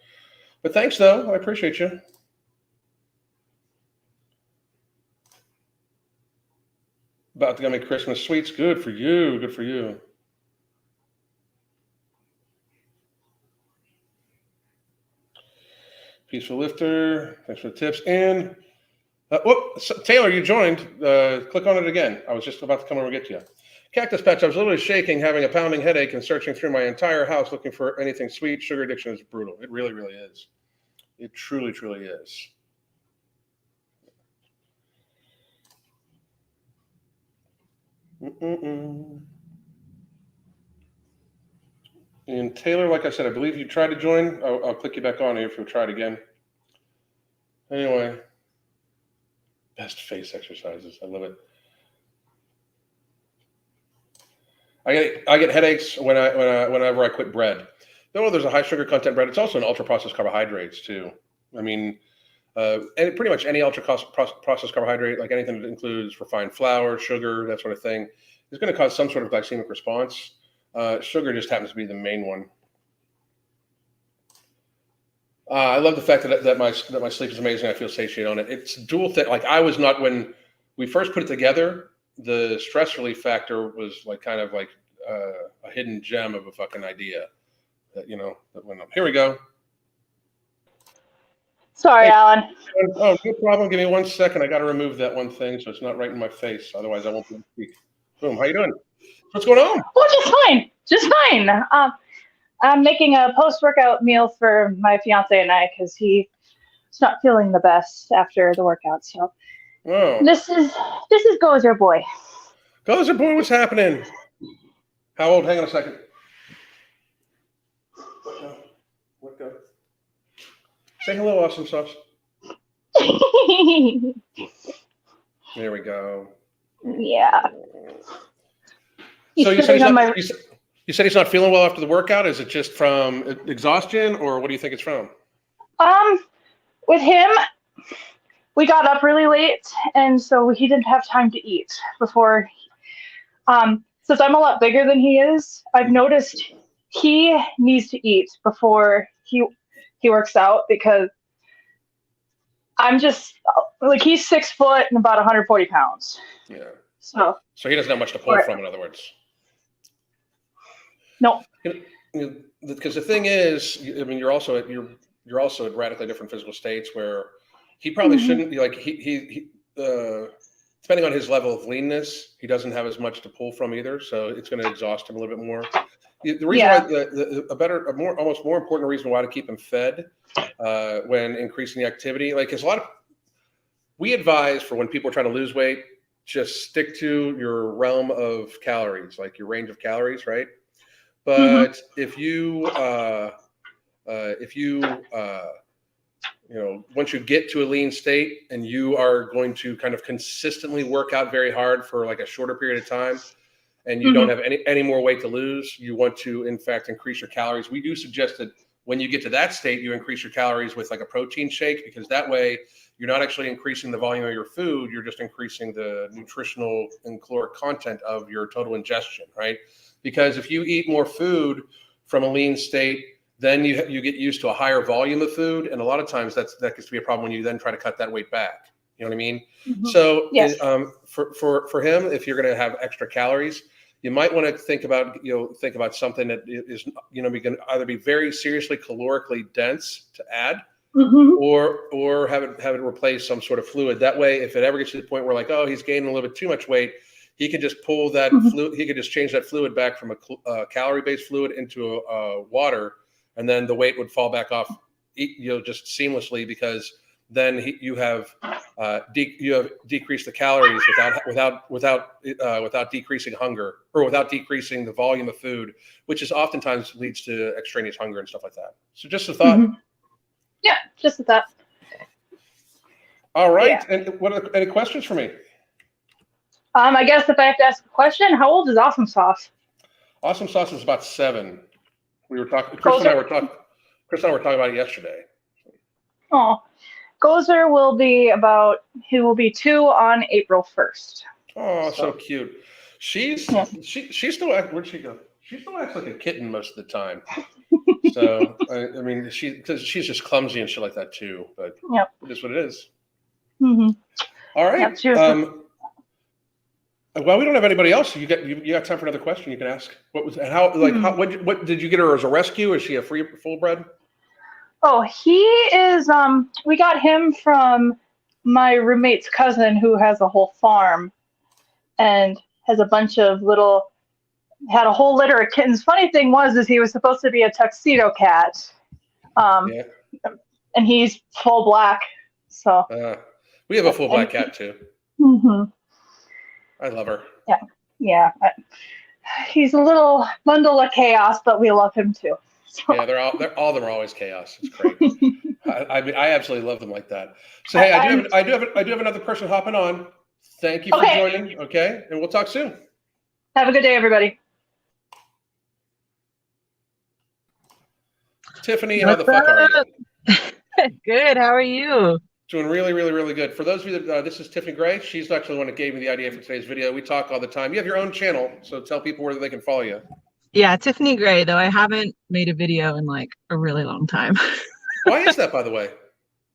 but thanks though. I appreciate you. About to go make Christmas sweets. Good for you. Good for you. Peaceful Lifter. Thanks for the tips. And so Taylor, you joined. Click on it again. I was just about to come over and get to you. Cactus Patch, I was literally shaking, having a pounding headache, and searching through my entire house looking for anything sweet. Sugar addiction is brutal. It really, really is. It truly, truly is. And Taylor, like I said, I believe you tried to join. I'll click you back on here if you'll try it again. Anyway, best face exercises. I love it. I get headaches whenever I quit bread. Though there's a high sugar content bread, it's also an ultra processed carbohydrates too. I mean, and pretty much any ultra processed carbohydrate, like anything that includes refined flour, sugar, that sort of thing, is going to cause some sort of glycemic response. Sugar just happens to be the main one. I love the fact that my sleep is amazing. I feel satiated on it. It's dual thing. Like I was not when we first put it together. The stress relief factor was like kind of like a hidden gem of a fucking idea that that went up. Here we go. Sorry, Alan. Oh, no problem. Give me 1 second. I got to remove that one thing so it's not right in my face. Otherwise, I won't be able to speak. Boom. How you doing? What's going on? Oh, just fine. I'm making a post-workout meal for my fiance and I because he's not feeling the best after the workout. So this is Gozer Boy. Gozer Boy, what's happening? How old? Hang on a second. What go? Say hello, awesome sauce. There we go. Yeah. So you said he's not feeling well after the workout. Is it just from exhaustion, or what do you think it's from? With him, we got up really late, and so he didn't have time to eat before. Since I'm a lot bigger than he is, I've noticed he needs to eat before he works out because I'm just like he's 6 foot and about 140 pounds. Yeah. So he doesn't have much to pull from, in other words. No. Because the thing is, I mean, you're also at radically different physical states where he probably shouldn't be like he depending on his level of leanness, he doesn't have as much to pull from either. So it's going to exhaust him a little bit more. The reason why almost more important reason why to keep him fed when increasing the activity, like because we advise for when people are trying to lose weight, just stick to your realm of calories, like your range of calories, right? But if you once you get to a lean state and you are going to kind of consistently work out very hard for like a shorter period of time, and you don't have any more weight to lose, you want to, in fact, increase your calories. We do suggest that when you get to that state, you increase your calories with like a protein shake, because that way you're not actually increasing the volume of your food. You're just increasing the nutritional and caloric content of your total ingestion, right? Because if you eat more food from a lean state, then you get used to a higher volume of food. And a lot of times that gets to be a problem when you then try to cut that weight back. You know what I mean? So yes. For him, if you're going to have extra calories, you might want to think about something that is going to either be very seriously calorically dense to add, or have it replace some sort of fluid. That way, if it ever gets to the point where like, oh, he's gaining a little bit too much weight, he can just pull that fluid. He could just change that fluid back from a calorie-based fluid into a water, and then the weight would fall back off, just seamlessly, because then you have decreased the calories without decreasing hunger, or without decreasing the volume of food, which is oftentimes leads to extraneous hunger and stuff like that. So just a thought. Yeah, just a thought. All right. Yeah. And any questions for me? I guess if I have to ask a question, how old is Awesome Sauce? Awesome Sauce is about 7. We were talking. Chris and I were talking about it yesterday. Oh, Gozer will be 2 on April 1st. Oh, so cute. She still acts. Where'd she go? She still acts like a kitten most of the time. So I mean, because she's just clumsy and shit like that too. But it is what it is. All right. Well, we don't have anybody else. You got time for another question? You can ask. What did you get her as a rescue? Is she a full bred? Oh, he is. We got him from my roommate's cousin who has a whole farm, and has a bunch of had a whole litter of kittens. Funny thing is he was supposed to be a tuxedo cat. Yeah. And he's full black. So we have a full black cat too. Mm-hmm. I love her. Yeah. He's a little bundle of chaos, but we love him too. So. Yeah, all of them are always chaos. It's great. I mean, I absolutely love them like that. So hey, I do have another person hopping on. Thank you for joining. Okay, and we'll talk soon. Have a good day, everybody. Tiffany, how the fuck are you? Good. How are you? Doing really, really, really good. For those of you that this is Tiffany Gray. She's actually the one that gave me the idea for today's video. We talk all the time. You have your own channel, so tell people where they can follow you. Yeah, Tiffany Gray, though I haven't made a video in like a really long time. Why is that, by the way?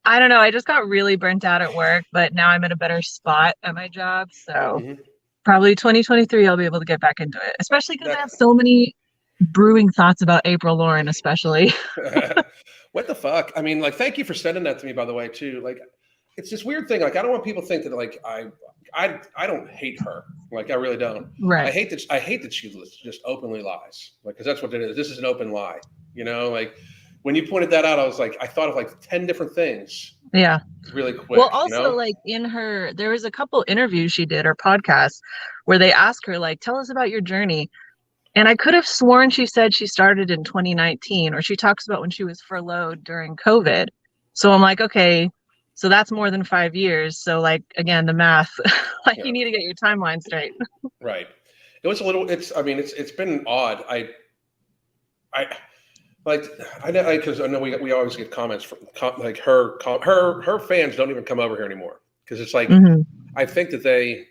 I don't know. I just got really burnt out at work, but now I'm in a better spot at my job. So probably 2023, I'll be able to get back into it, especially because I have so many brewing thoughts about April Lauren, especially. What the fuck? I mean, like, thank you for sending that to me, by the way, too. Like, it's this weird thing. Like, I don't want people to think that, like, I don't hate her. Like, I really don't. Right. I hate that she just openly lies. Like, because that's what it is. This is an open lie. You know, like when you pointed that out, I was like, I thought of like 10 different things. Yeah. Really quick. Well, also, like there was a couple interviews she did or podcasts where they asked her, like, tell us about your journey. And I could have sworn she said she started in 2019, or she talks about when she was furloughed during COVID. So I'm like, okay, so that's more than 5 years. So like, again, the math, you need to get your timeline straight. Right. It was a little, it's been odd. I know, because I know we always get comments from like her fans don't even come over here anymore. Cause it's like, I think that they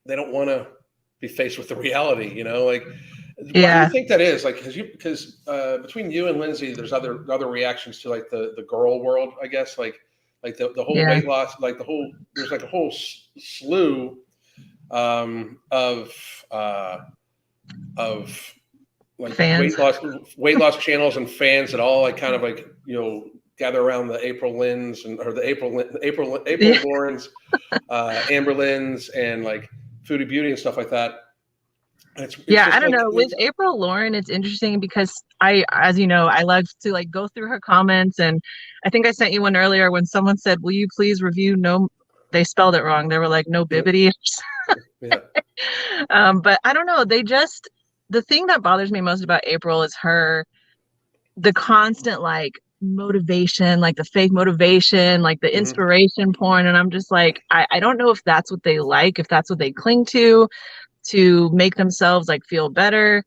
don't want to be faced with the reality, you know, like, why do you think that is? Like, because between you and Lindsay, there's other reactions to like the girl world, I guess, like the whole weight loss, like there's like a whole slew of like fans. weight loss channels and fans that all like kind of like, you know, gather around the April Lynn's or the April Lauren's, Amber Lynn's, and like Foodie Beauty and stuff like that. It's I don't know. With April Lauren, it's interesting because as you know, I love to like go through her comments, and I think I sent you one earlier when someone said, "Will you please review?" No, they spelled it wrong. They were like, "No bibbity." Yeah. But I don't know. The thing that bothers me most about April is the constant like motivation, like the fake motivation, like the inspiration porn. And I'm just like, I don't know if that's what they like, if that's what they cling to make themselves like feel better.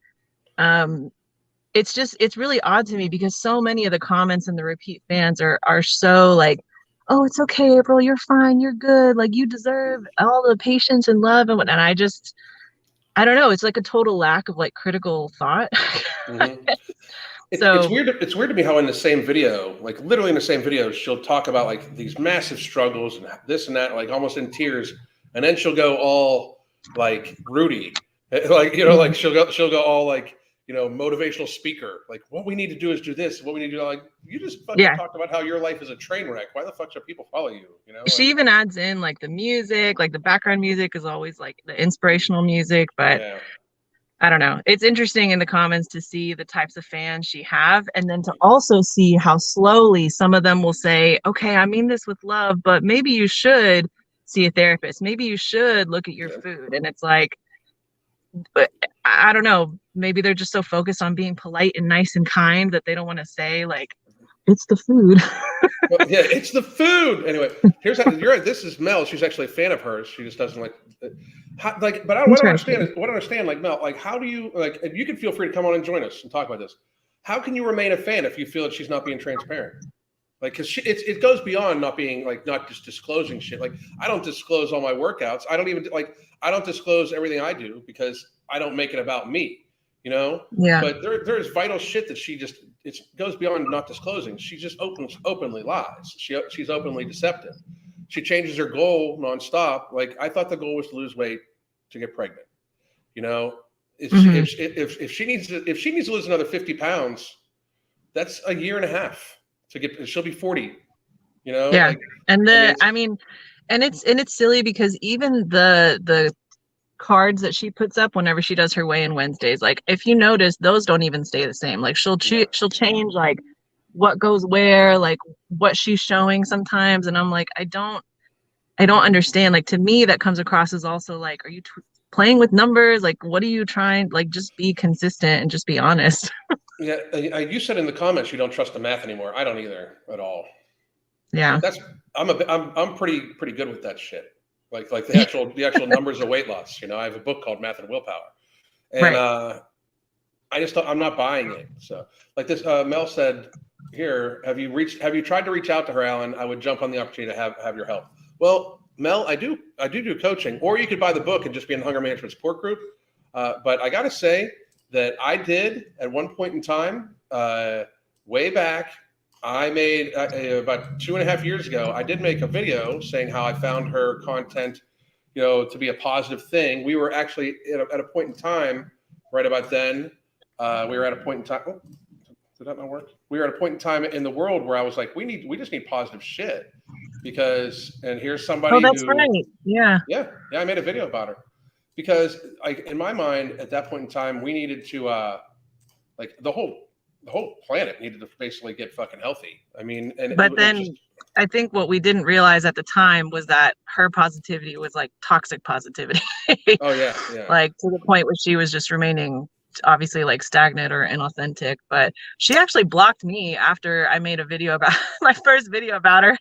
It's really odd to me because so many of the comments and the repeat fans are so like, oh, it's okay, April, you're fine, you're good, like you deserve all the patience and love and whatnot. I don't know. It's like a total lack of like critical thought. It's weird. It's weird to me how in the same video, like literally in the same video, she'll talk about like these massive struggles and this and that, like almost in tears, and then she'll go all like Rudy, like, you know, like she'll go all like, you know, motivational speaker, like what we need to do is do this, what we need to do. Like, you just fucking talked about how your life is a train wreck. Why the fuck should people follow you? You know, she even adds in like the music, like the background music is always like the inspirational music, but I don't know. It's interesting in the comments to see the types of fans she have, and then to also see how slowly some of them will say, okay, I mean this with love, but maybe you should see a therapist. Maybe you should look at your food. And it's like, I don't know, maybe they're just so focused on being polite and nice and kind that they don't want to say like, it's the food. Well, yeah, it's the food. Anyway, here's how you're right. This is Mel. She's actually a fan of hers. She just doesn't like, but I want to understand, like, Mel, like, how do you, like, you can feel free to come on and join us and talk about this. How can you remain a fan if you feel that she's not being transparent? Like, because it goes beyond not being like, not just disclosing shit. Like, I don't disclose all my workouts. I don't disclose everything I do because I don't make it about me, you know? Yeah. But there's vital shit that it goes beyond not disclosing. She just openly lies. She's openly deceptive. She changes her goal nonstop. Like, I thought the goal was to lose weight to get pregnant. You know, if she needs to lose another 50 pounds, that's a year and a half to get. She'll be 40. You know. Yeah, like, and it's silly because even the cards that she puts up whenever she does her weigh-in Wednesdays. Like if you notice, those don't even stay the same. Like she'll change like what goes where, like what she's showing sometimes, and I'm like, I don't understand. Like to me, that comes across as also like, are you playing with numbers? Like, what are you trying? Like, just be consistent and just be honest. Yeah, you said in the comments you don't trust the math anymore. I don't either at all. Yeah. But I'm pretty good with that shit. Like the actual numbers of weight loss. I have a book called Math and Willpower, and Right. I'm not buying it. So like this, Mel said here, have you tried to reach out to her, Alan? I would jump on the opportunity to have your help. Well, Mel, I do coaching, or you could buy the book and just be in the Hunger Management Support Group. But I got to say that I did at one point in time, way back. I made about 2.5 years ago. I did make a video saying how I found her content, to be a positive thing. We were actually at a point in time, right about then. We were at a point in time. Oh, did that not work? We were at a point in time in the world where I was like, we just need positive shit, and here's somebody. Oh, that's right. Yeah. Yeah. I made a video about her because, in my mind, at that point in time, we needed to, like the whole planet needed to basically get fucking healthy. I mean, but then I think what we didn't realize at the time was that her positivity was like toxic positivity. Oh yeah. Like to the point where she was just remaining obviously like stagnant or inauthentic. But she actually blocked me after I made a video about my first video about her.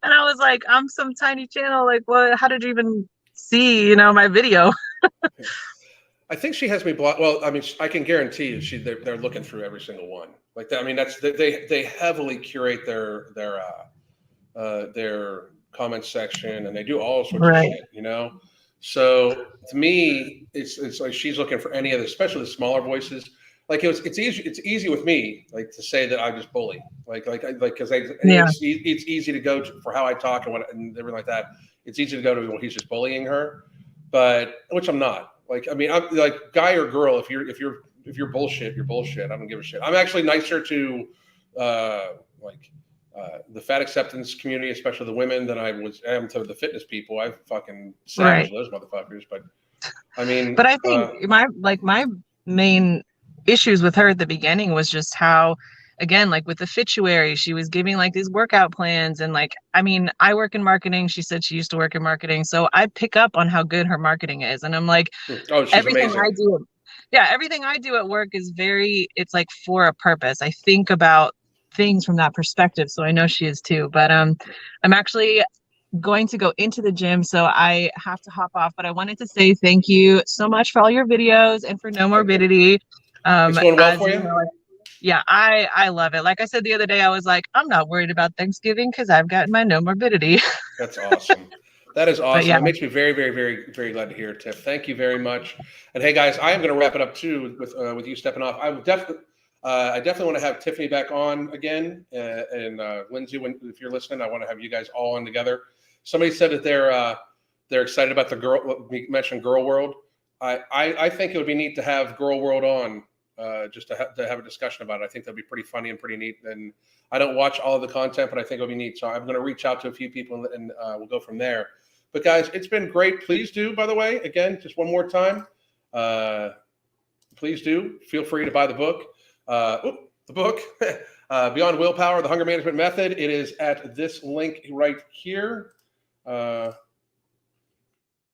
And I was like, I'm some tiny channel. Like, what? How did you even see, my video? I think she has me blocked. Well, I mean, I can guarantee you, they're looking through every single one. Like that. I mean, they heavily curate their comment section, and they do all sorts of shit. So to me, it's like she's looking for any of the, especially the smaller voices. Like it's easy with me, like to say that I just bully, because it's easy to go for how I talk and everything like that. It's easy to go to, well, he's just bullying her, but which I'm not. Like, I mean, I'm like, guy or girl, if you're bullshit, you're bullshit. I don't give a shit. I'm actually nicer to the fat acceptance community, especially the women, than I am to the fitness people. I fucking savage those motherfuckers. But I mean, but I think my main issues with her at the beginning was just how, again, like with the Fituary, she was giving like these workout plans, and like, I mean, I work in marketing. She said she used to work in marketing, so I pick up on how good her marketing is, and I'm like, everything amazing. Everything I do at work is it's like for a purpose. I think about things from that perspective, so I know she is too. But I'm actually going to go into the gym, so I have to hop off. But I wanted to say thank you so much for all your videos and for No Morbidity. It's going well for you? Yeah, I love it. Like I said the other day, I was like, I'm not worried about Thanksgiving because I've gotten my No Morbidity. That's awesome. That is awesome. It makes me very, very, very, very glad to hear, Tiff. Thank you very much. And hey, guys, I am going to wrap it up too with you stepping off. I definitely want to have Tiffany back on again, and Lindsay, if you're listening, I want to have you guys all on together. Somebody said that they're excited about the girl. We mentioned Girl World. I think it would be neat to have Girl World on. Just to have a discussion about it. I think that'd be pretty funny and pretty neat. And I don't watch all of the content, but I think it'll be neat. So I'm going to reach out to a few people and we'll go from there. But guys, it's been great. Please do, by the way, again, just one more time, please do feel free to buy the book. The book, Beyond Willpower, the Hunger Management Method. It is at this link right here.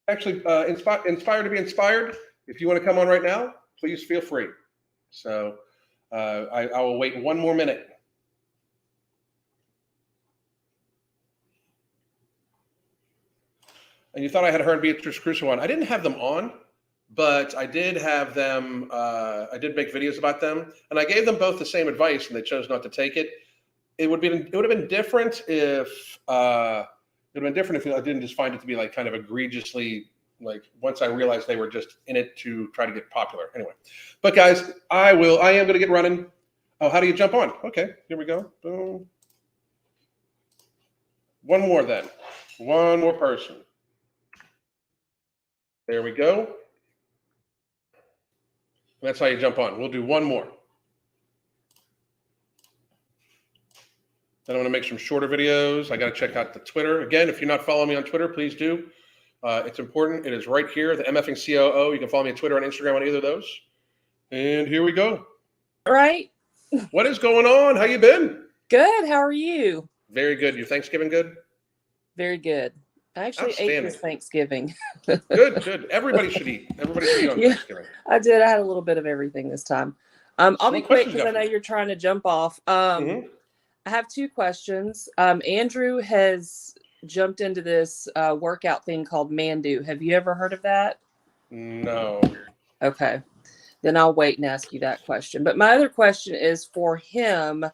Actually, inspired to be inspired. If you want to come on right now, please feel free. So I will wait one more minute. And you thought I had heard Beatrice Crusoe on. I didn't have them on, but I did have them. I did make videos about them, and I gave them both the same advice, and they chose not to take it. It would have been different if I didn't just find it to be like kind of egregiously. Like once I realized they were just in it to try to get popular. Anyway, but guys, I am going to get running. Oh, how do you jump on? Okay, here we go. Boom. One more then. One more person. There we go. That's how you jump on. We'll do one more. Then I'm going to make some shorter videos. I got to check out the Twitter. Again, if you're not following me on Twitter, please do. It's important. It is right here, the MFing COO. You can follow me on Twitter and Instagram on either of those. And here we go. All right. What is going on? How you been? Good. How are you? Very good. Your Thanksgiving good? Very good. I actually ate this Thanksgiving. Good. Everybody should eat. Everybody should eat on Thanksgiving. I did. I had a little bit of everything this time. I'll be quick because I know you're trying to jump off. I have 2 questions. Andrew has jumped into this workout thing called Mandu. Have you ever heard of that? No. Okay. Then I'll wait and ask you that question. But my other question is for him,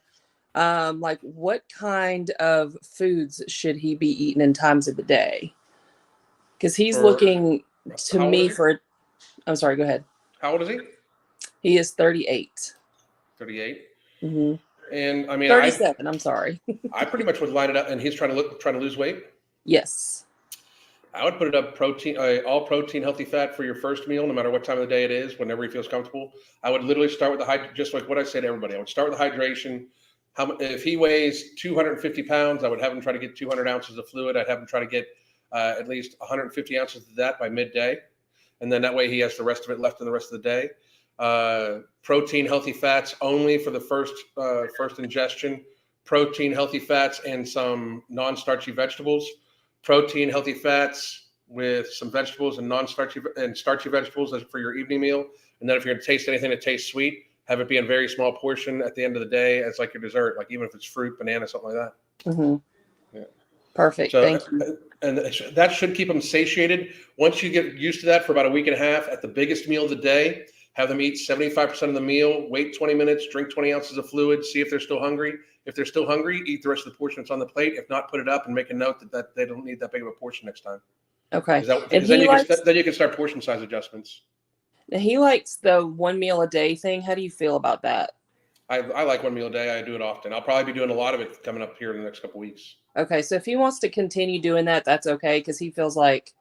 like what kind of foods should he be eating in times of the day? Because he's looking to me for, I'm sorry, go ahead. How old is he? He is 38. 38? Mm-hmm. And I mean, 37, I'm sorry. I pretty much would line it up, and he's trying to lose weight? Yes. I would put it up all protein, healthy fat for your first meal, no matter what time of the day it is, whenever he feels comfortable. I would literally start with just like what I say to everybody. I would start with the hydration. If he weighs 250 pounds, I would have him try to get 200 ounces of fluid. I'd have him try to get at least 150 ounces of that by midday. And then that way he has the rest of it left in the rest of the day. Protein, healthy fats only for the first ingestion. Protein, healthy fats, and some non-starchy vegetables. Protein, healthy fats with some vegetables and starchy vegetables for your evening meal. And then if you're going to taste anything that tastes sweet, have it be in a very small portion at the end of the day as like your dessert, like even if it's fruit, banana, something like that. Mm-hmm. Yeah. Perfect. So, thank you. And that should keep them satiated. Once you get used to that for about a week and a half, at the biggest meal of the day, have them eat 75% of the meal, wait 20 minutes, drink 20 ounces of fluid, see if they're still hungry. If they're still hungry, eat the rest of the portion that's on the plate. If not, put it up and make a note that they don't need that big of a portion next time. Okay. Then you can start portion size adjustments. He likes the 1 meal a day thing. How do you feel about that? I like 1 meal a day. I do it often. I'll probably be doing a lot of it coming up here in the next couple of weeks. Okay. So if he wants to continue doing that, that's okay. Because he feels like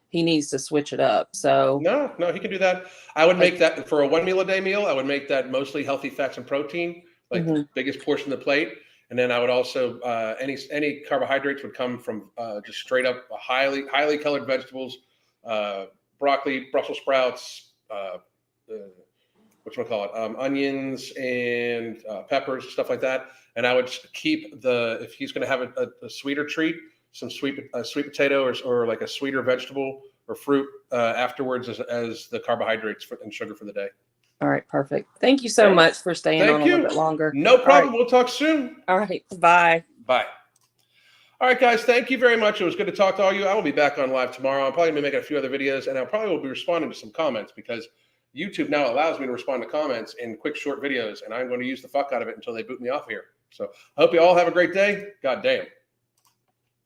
he needs to switch it up. So no, he can do that. I would make that for a 1 meal a day meal. I would make that mostly healthy fats and protein, like the biggest portion of the plate. And then I would also any carbohydrates would come from just straight up highly colored vegetables, broccoli, Brussels sprouts, onions and peppers, stuff like that. And I would keep if he's going to have a sweeter treat, some sweet potato or like a sweeter vegetable or fruit afterwards as the carbohydrates and sugar for the day. All right, perfect. Thank you so much for staying on a little bit longer. No problem. We'll talk soon. All right. Bye. Bye. All right, guys. Thank you very much. It was good to talk to all you. I will be back on live tomorrow. I'm probably going to be making a few other videos, and I probably will be responding to some comments because YouTube now allows me to respond to comments in quick, short videos, and I'm going to use the fuck out of it until they boot me off here. So I hope you all have a great day. God damn.